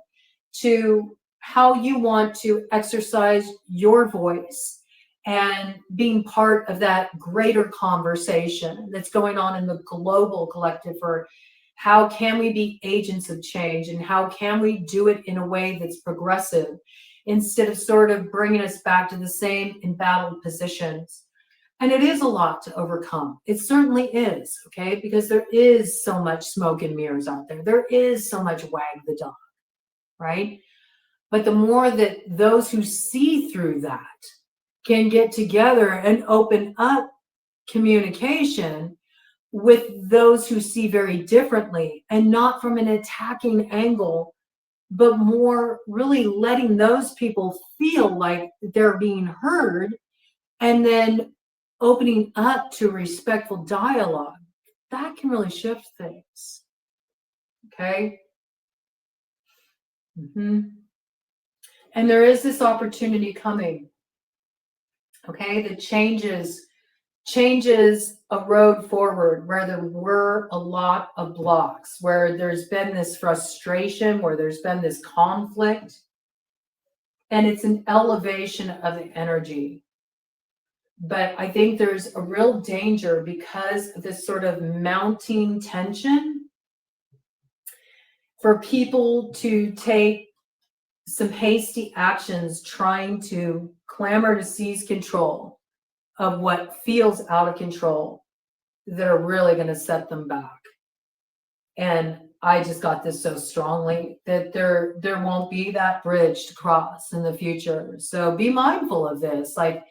to how you want to exercise your voice and being part of that greater conversation that's going on in the global collective for how can we be agents of change and how can we do it in a way that's progressive instead of sort of bringing us back to the same embattled positions. And it is a lot to overcome. It certainly is, okay? Because there is so much smoke and mirrors out there. There is so much wag the dog, right? But the more that those who see through that can get together and open up communication with those who see very differently and not from an attacking angle, but more really letting those people feel like they're being heard and then opening up to respectful dialogue, that can really shift things. Okay. And there is this opportunity coming. Okay. That changes a road forward where there were a lot of blocks, where there's been this frustration, where there's been this conflict, and it's an elevation of the energy. But I think there's a real danger because of this sort of mounting tension for people to take some hasty actions trying to clamor to seize control of what feels out of control that are really going to set them back. And I just got this so strongly that there won't be that bridge to cross in the future. So be mindful of this. Like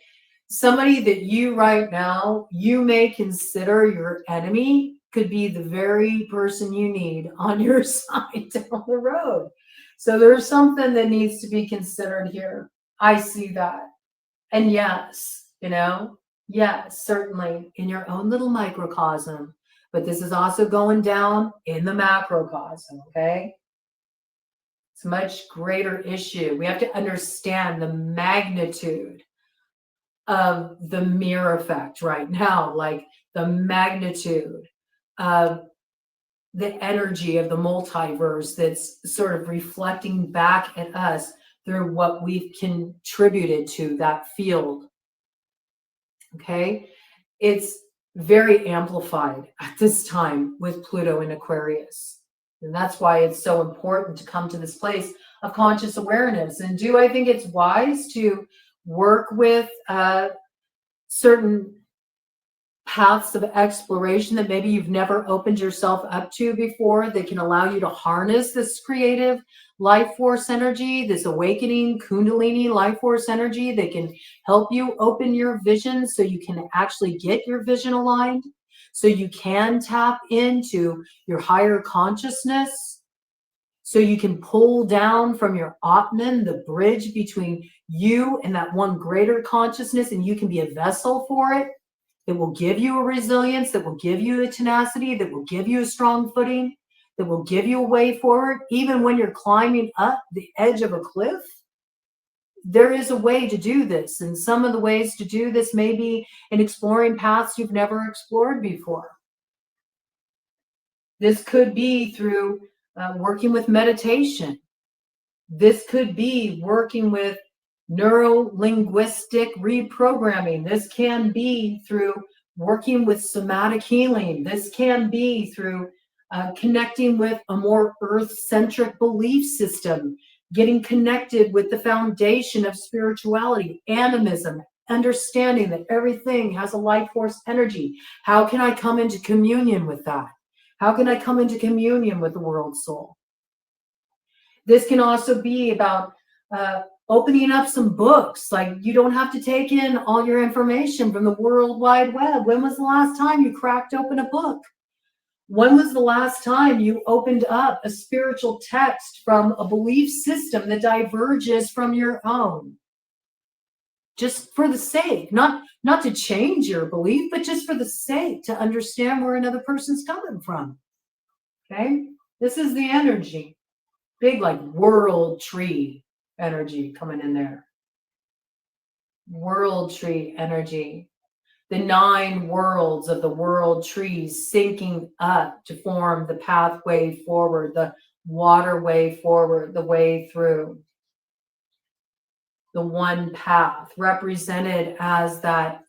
somebody that you right now, you may consider your enemy could be the very person you need on your side down the road. So there's something that needs to be considered here. I see that. And yes, yes, certainly in your own little microcosm, but this is also going down in the macrocosm, okay? It's a much greater issue. We have to understand the magnitude of the mirror effect right now, like the magnitude of the energy of the multiverse that's sort of reflecting back at us through what we've contributed to that field. Okay, it's very amplified at this time with Pluto in Aquarius. And that's why it's so important to come to this place of conscious awareness. And do I think it's wise to work with certain paths of exploration that maybe you've never opened yourself up to before that can allow you to harness this creative life force energy, this awakening Kundalini life force energy that can help you open your vision so you can actually get your vision aligned, so you can tap into your higher consciousness, so you can pull down from your Atman, the bridge between you and that one greater consciousness, and you can be a vessel for it. That will give you a resilience, that will give you a tenacity, that will give you a strong footing, that will give you a way forward. Even when you're climbing up the edge of a cliff, there is a way to do this. And some of the ways to do this may be in exploring paths you've never explored before. This could be through working with meditation. This could be working with neuro-linguistic reprogramming. This can be through working with somatic healing. This can be through connecting with a more earth-centric belief system, getting connected with the foundation of spirituality, animism, understanding that everything has a life force energy. How can I come into communion with that? How can I come into communion with the world soul? This can also be about opening up some books. Like, you don't have to take in all your information from the World Wide Web. When was the last time you cracked open a book? When was the last time you opened up a spiritual text from a belief system that diverges from your own? Just for the sake, not to change your belief, but just for the sake to understand where another person's coming from. Okay? This is the energy. Big, like, world tree energy coming in there. World tree energy. The 9 worlds of the world trees syncing up to form the pathway forward, the waterway forward, the way through. The one path represented as that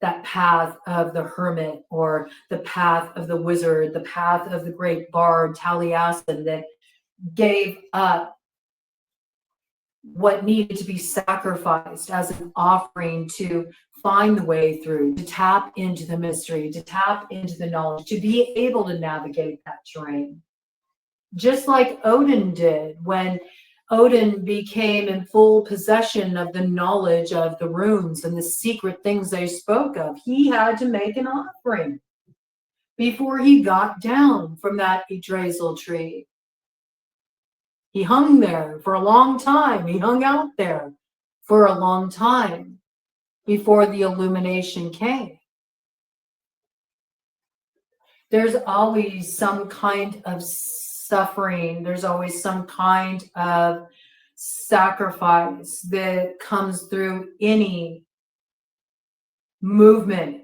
path of the hermit, or the path of the wizard, the path of the great bard Taliesin, that gave up what needed to be sacrificed as an offering to find the way through, to tap into the mystery, to tap into the knowledge, to be able to navigate that terrain. Just like Odin did when Odin became in full possession of the knowledge of the runes and the secret things they spoke of. He had to make an offering before he got down from that Yggdrasil tree. He hung there for a long time. He hung out there for a long time before the illumination came. There's always some kind of suffering. There's always some kind of sacrifice that comes through any movement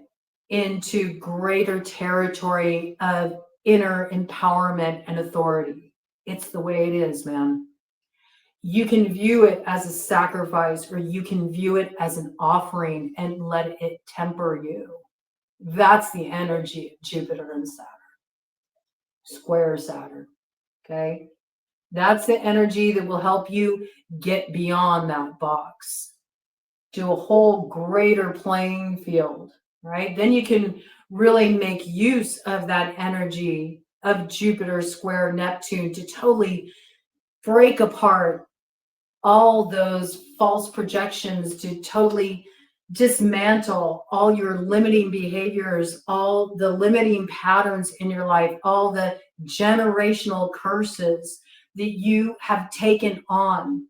into greater territory of inner empowerment and authority. It's the way it is, man. You can view it as a sacrifice, or you can view it as an offering and let it temper you. That's the energy of Jupiter and Saturn. Square Saturn. Okay? That's the energy that will help you get beyond that box to a whole greater playing field, right? Then you can really make use of that energy of Jupiter square Neptune to totally break apart all those false projections, to totally dismantle all your limiting behaviors, all the limiting patterns in your life, all the generational curses that you have taken on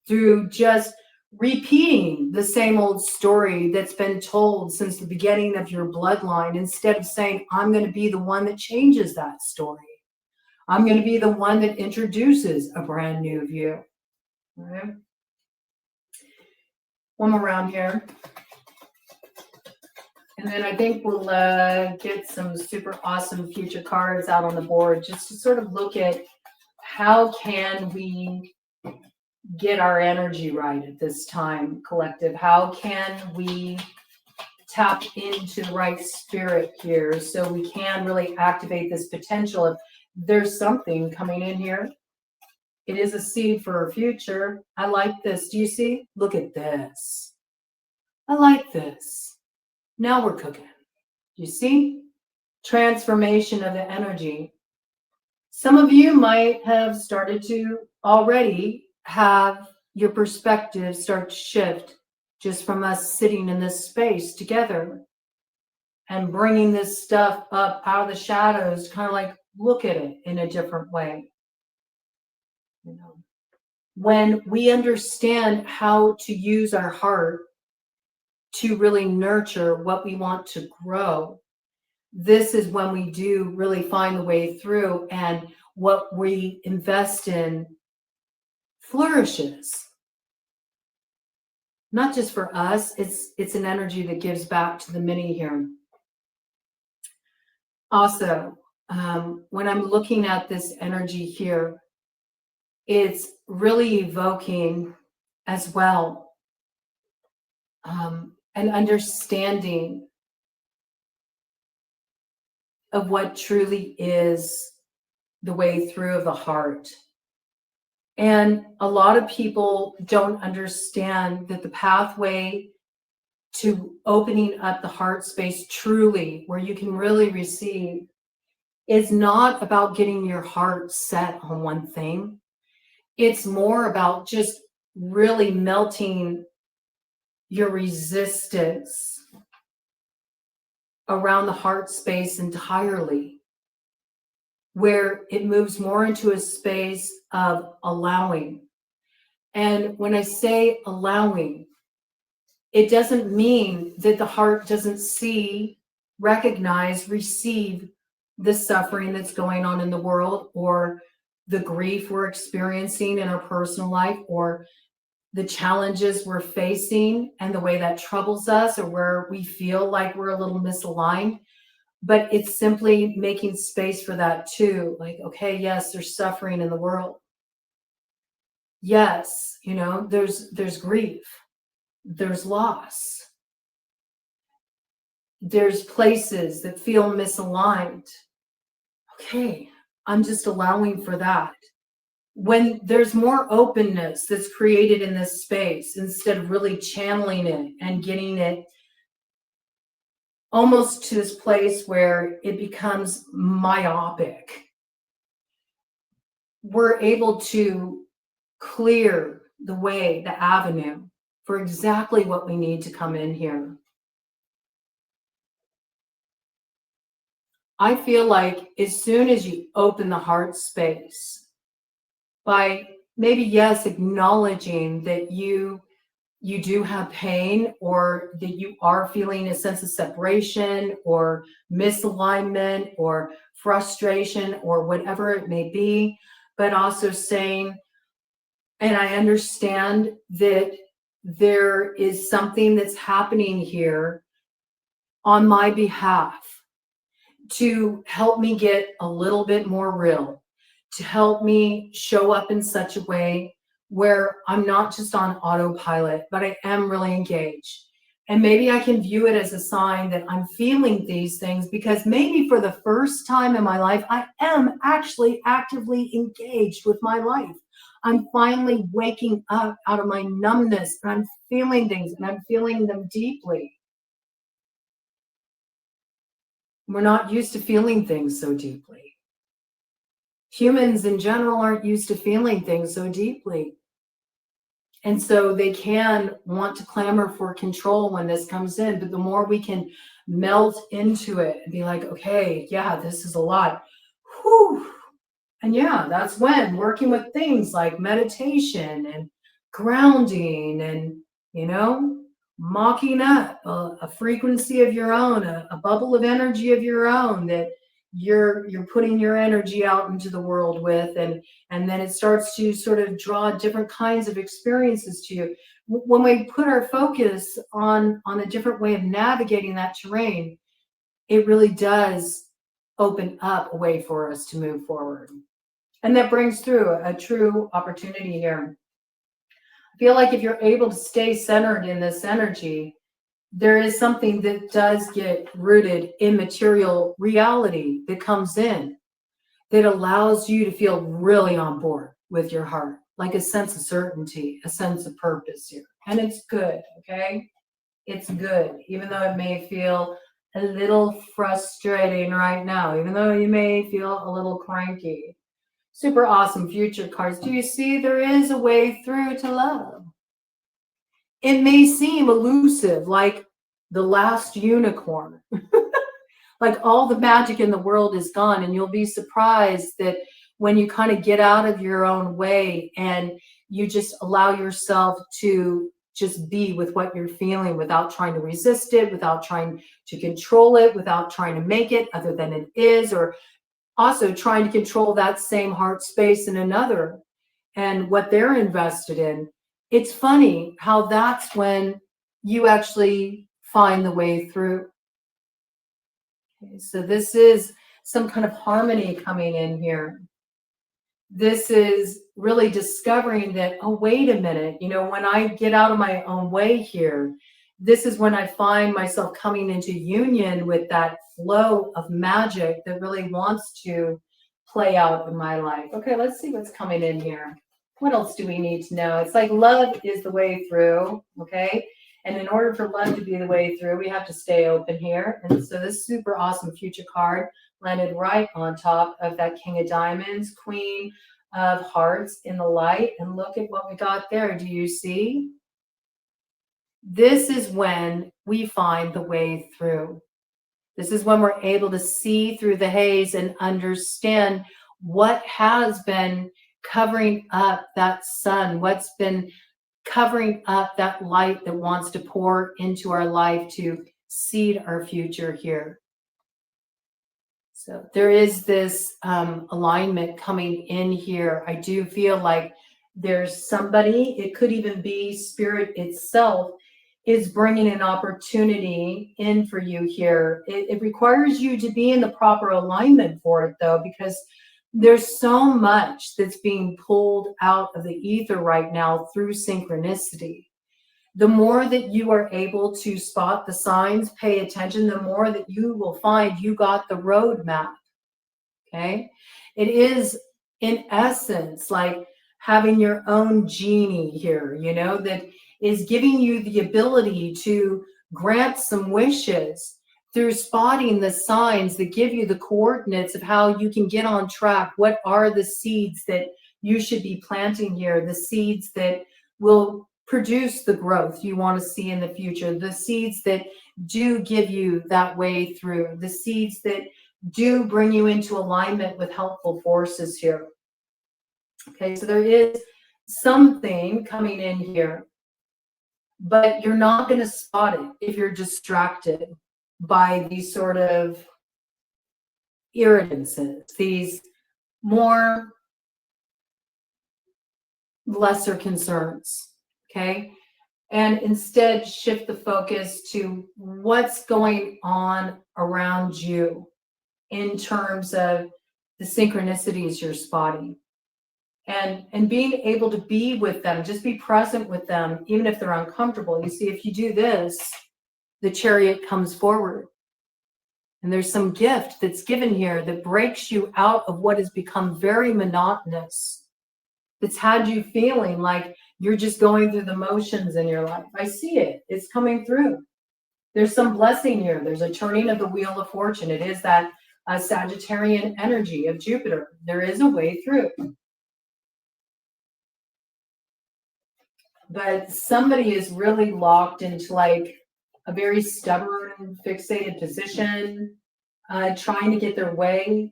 through just repeating the same old story that's been told since the beginning of your bloodline, instead of saying, I'm going to be the one that changes that story. I'm going to be the one that introduces a brand new view. All right. One more round here. And then I think we'll get some super awesome future cards out on the board, just to sort of look at how can we get our energy right at this time, collective. How can we tap into the right spirit here so we can really activate this potential of there's something coming in here. It is a seed for our future. I like this. Do you see? Look at this. I like this. Now we're cooking. Do you see? Transformation of the energy. Some of you might have started to already have your perspective start to shift just from us sitting in this space together. and bringing this stuff up out of the shadows, kind of like look at it in a different way. You know, when we understand how to use our heart to really nurture what we want to grow, this is when we do really find the way through, and what we invest in flourishes. Not just for us, it's an energy that gives back to the many here. Also, when I'm looking at this energy here, it's really evoking as well an understanding of what truly is the way through of the heart. And a lot of people don't understand that the pathway to opening up the heart space truly, where you can really receive, is not about getting your heart set on one thing. It's more about just really melting your resistance around the heart space entirely, where it moves more into a space of allowing. And when I say allowing, it doesn't mean that the heart doesn't see, recognize, receive the suffering that's going on in the world, or the grief we're experiencing in our personal life, or the challenges we're facing and the way that troubles us, or where we feel like we're a little misaligned. But it's simply making space for that too. Like, okay, yes, there's suffering in the world. Yes, you know, there's grief, there's loss, there's places that feel misaligned. Okay, I'm just allowing for that. When there's more openness that's created in this space, instead of really channeling it and getting it almost to this place where it becomes myopic, we're able to clear the way, the avenue for exactly what we need to come in here. I feel like as soon as you open the heart space, by maybe, yes, acknowledging that you do have pain, or that you are feeling a sense of separation or misalignment or frustration or whatever it may be, but also saying, and I understand that there is something that's happening here on my behalf to help me get a little bit more real, to help me show up in such a way where I'm not just on autopilot, but I am really engaged. And maybe I can view it as a sign that I'm feeling these things, because maybe for the first time in my life, I am actually actively engaged with my life. I'm finally waking up out of my numbness, and I'm feeling things, and I'm feeling them deeply. We're not used to feeling things so deeply. Humans in general aren't used to feeling things so deeply. And so they can want to clamor for control when this comes in. But the more we can melt into it and be like, okay, yeah, this is a lot. Whew. And yeah, that's when working with things like meditation and grounding and, you know, mocking up a frequency of your own, a bubble of energy of your own that you're putting your energy out into the world with, and then it starts to sort of draw different kinds of experiences to you. When we put our focus on a different way of navigating that terrain, it really does open up a way for us to move forward. And that brings through a true opportunity here. I feel like if you're able to stay centered in this energy, there is something that does get rooted in material reality that comes in, that allows you to feel really on board with your heart, like a sense of certainty, a sense of purpose here. And it's good, okay? It's good, even though it may feel a little frustrating right now, even though you may feel a little cranky. Super awesome future cards. Do you see there is a way through to love? It may seem elusive, like the last unicorn. like all the magic in the world is gone. And you'll be surprised that when you kind of get out of your own way and you just allow yourself to just be with what you're feeling without trying to resist it, without trying to control it, without trying to make it other than it is, or also trying to control that same heart space in another and what they're invested in. It's funny how that's when you actually find the way through. Okay, so this is some kind of harmony coming in here. This is really discovering that, oh, wait a minute, you know, when I get out of my own way here, this is when I find myself coming into union with that flow of magic that really wants to play out in my life. Okay, let's see what's coming in here. What else do we need to know? It's like love is the way through, okay? And in order for love to be the way through, we have to stay open here. And so this super awesome future card landed right on top of that King of Diamonds, Queen of Hearts in the light. And look at what we got there. Do you see? This is when we find the way through. This is when we're able to see through the haze and understand what has been covering up that sun, what's been covering up that light that wants to pour into our life to seed our future here. So there is this alignment coming in here. I do feel like there's somebody, it could even be spirit itself, is bringing an opportunity in for you here. It requires you to be in the proper alignment for it, though, because there's so much that's being pulled out of the ether right now through synchronicity. The more that you are able to spot the signs, pay attention, the more that you will find you got the roadmap. Okay? It is, in essence, like having your own genie here, you know, that is giving you the ability to grant some wishes through spotting the signs that give you the coordinates of how you can get on track. What are the seeds that you should be planting here? The seeds that will produce the growth you want to see in the future, the seeds that do give you that way through, the seeds that do bring you into alignment with helpful forces here. Okay, so there is something coming in here, but you're not going to spot it if you're distracted by these sort of irritances, these more lesser concerns, okay? And instead shift the focus to what's going on around you in terms of the synchronicities you're spotting. And being able to be with them, just be present with them, even if they're uncomfortable. You see, if you do this, the Chariot comes forward. And there's some gift that's given here that breaks you out of what has become very monotonous. That's had you feeling like you're just going through the motions in your life. I see it. It's coming through. There's some blessing here. There's a turning of the wheel of fortune. It is that Sagittarian energy of Jupiter. There is a way through. But somebody is really locked into like a very stubborn, fixated position, trying to get their way.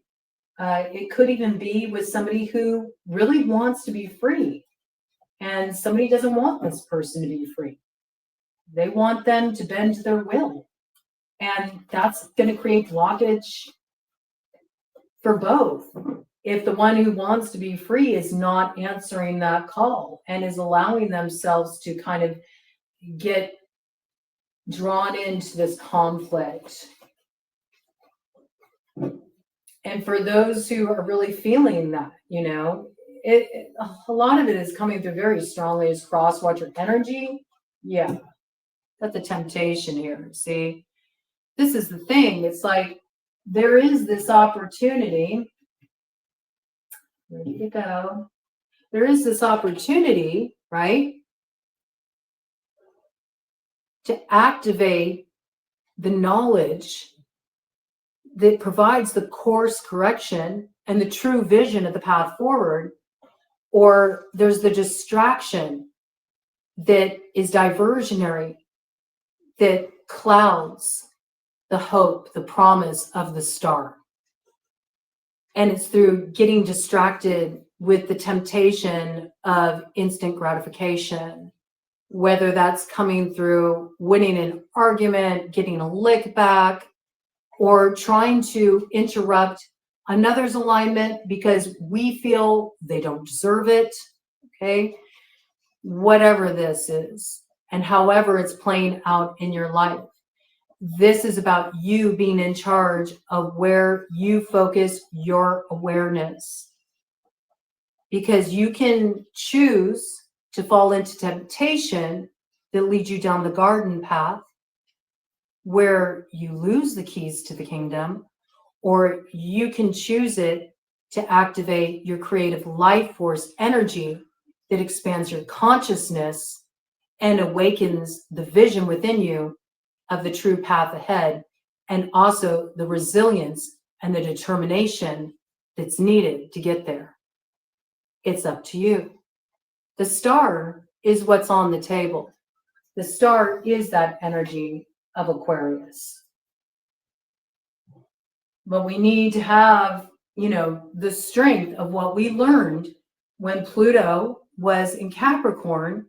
It could even be with somebody who really wants to be free, and somebody doesn't want this person to be free. They want them to bend to their will, and that's going to create blockage for both. If the one who wants to be free is not answering that call and is allowing themselves to kind of get drawn into this conflict. And for those who are really feeling that, you know, a lot of it is coming through very strongly as cross-watcher energy. Yeah, that's the temptation here. See, this is the thing. It's like there is this opportunity. Where did it go? There is this opportunity, right, to activate the knowledge that provides the course correction and the true vision of the path forward, or there's the distraction that is diversionary, that clouds the hope, the promise of the star. And it's through getting distracted with the temptation of instant gratification, whether that's coming through winning an argument, getting a lick back, or trying to interrupt another's alignment because we feel they don't deserve it, okay? Whatever this is, and however it's playing out in your life. This is about you being in charge of where you focus your awareness. Because you can choose to fall into temptation that leads you down the garden path where you lose the keys to the kingdom, or you can choose it to activate your creative life force energy that expands your consciousness and awakens the vision within you of the true path ahead, and also the resilience and the determination that's needed to get there. It's up to you. The star is what's on the table. The star is that energy of Aquarius. But we need to have, the strength of what we learned when Pluto was in Capricorn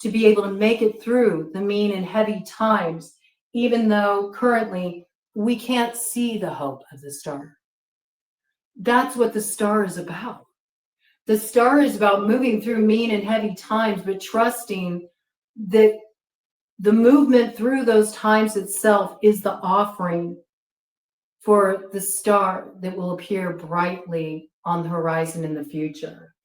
to be able to make it through the mean and heavy times, even though currently we can't see the hope of the star. That's what the star is about. The star is about moving through mean and heavy times, but trusting that the movement through those times itself is the offering for the star that will appear brightly on the horizon in the future.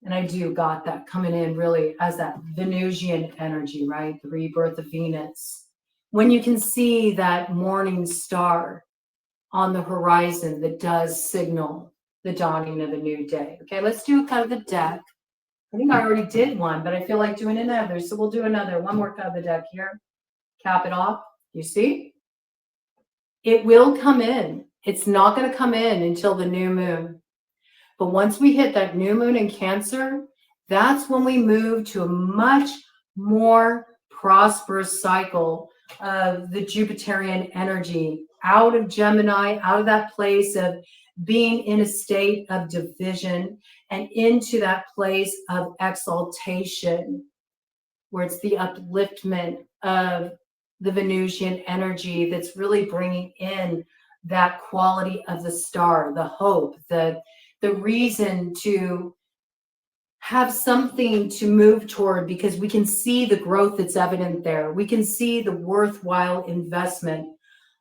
And I do got that coming in really as that Venusian energy, right? The rebirth of Venus. When you can see that morning star on the horizon that does signal the dawning of a new day. Okay, let's do a cut of the deck. I think I already did one, but I feel like doing another. So we'll do another. One more cut of the deck here. Cap it off. You see? It will come in. It's not going to come in until the new moon. But once we hit that new moon in Cancer, that's when we move to a much more prosperous cycle of the Jupiterian energy, out of Gemini, out of that place of being in a state of division, and into that place of exaltation, where it's the upliftment of the Venusian energy that's really bringing in that quality of the star, the hope, the reason to have something to move toward, because we can see the growth that's evident there. We can see the worthwhile investment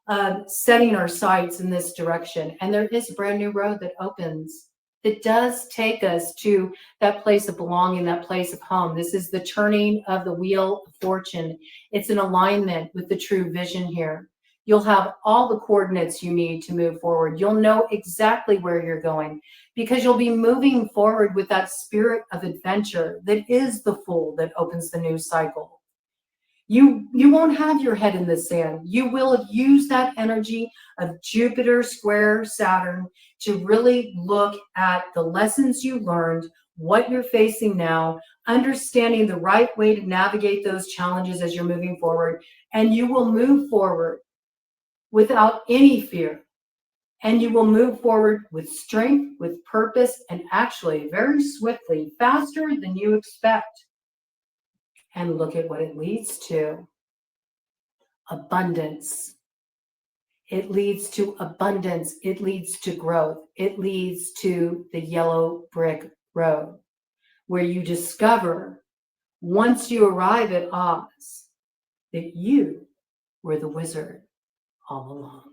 of setting our sights in this direction. And there is a brand new road that opens that does take us to that place of belonging, that place of home. This is the turning of the wheel of fortune. It's an alignment with the true vision here. You'll have all the coordinates you need to move forward. You'll know exactly where you're going because you'll be moving forward with that spirit of adventure that is the Fool that opens the new cycle. You won't have your head in the sand. You will have used that energy of Jupiter square Saturn to really look at the lessons you learned, what you're facing now, understanding the right way to navigate those challenges as you're moving forward. And you will move forward without any fear. And you will move forward with strength, with purpose, and actually very swiftly, faster than you expect. And look at what it leads to. Abundance. It leads to abundance. It leads to growth. It leads to the yellow brick road, where you discover, once you arrive at Oz, that you were the wizard all along.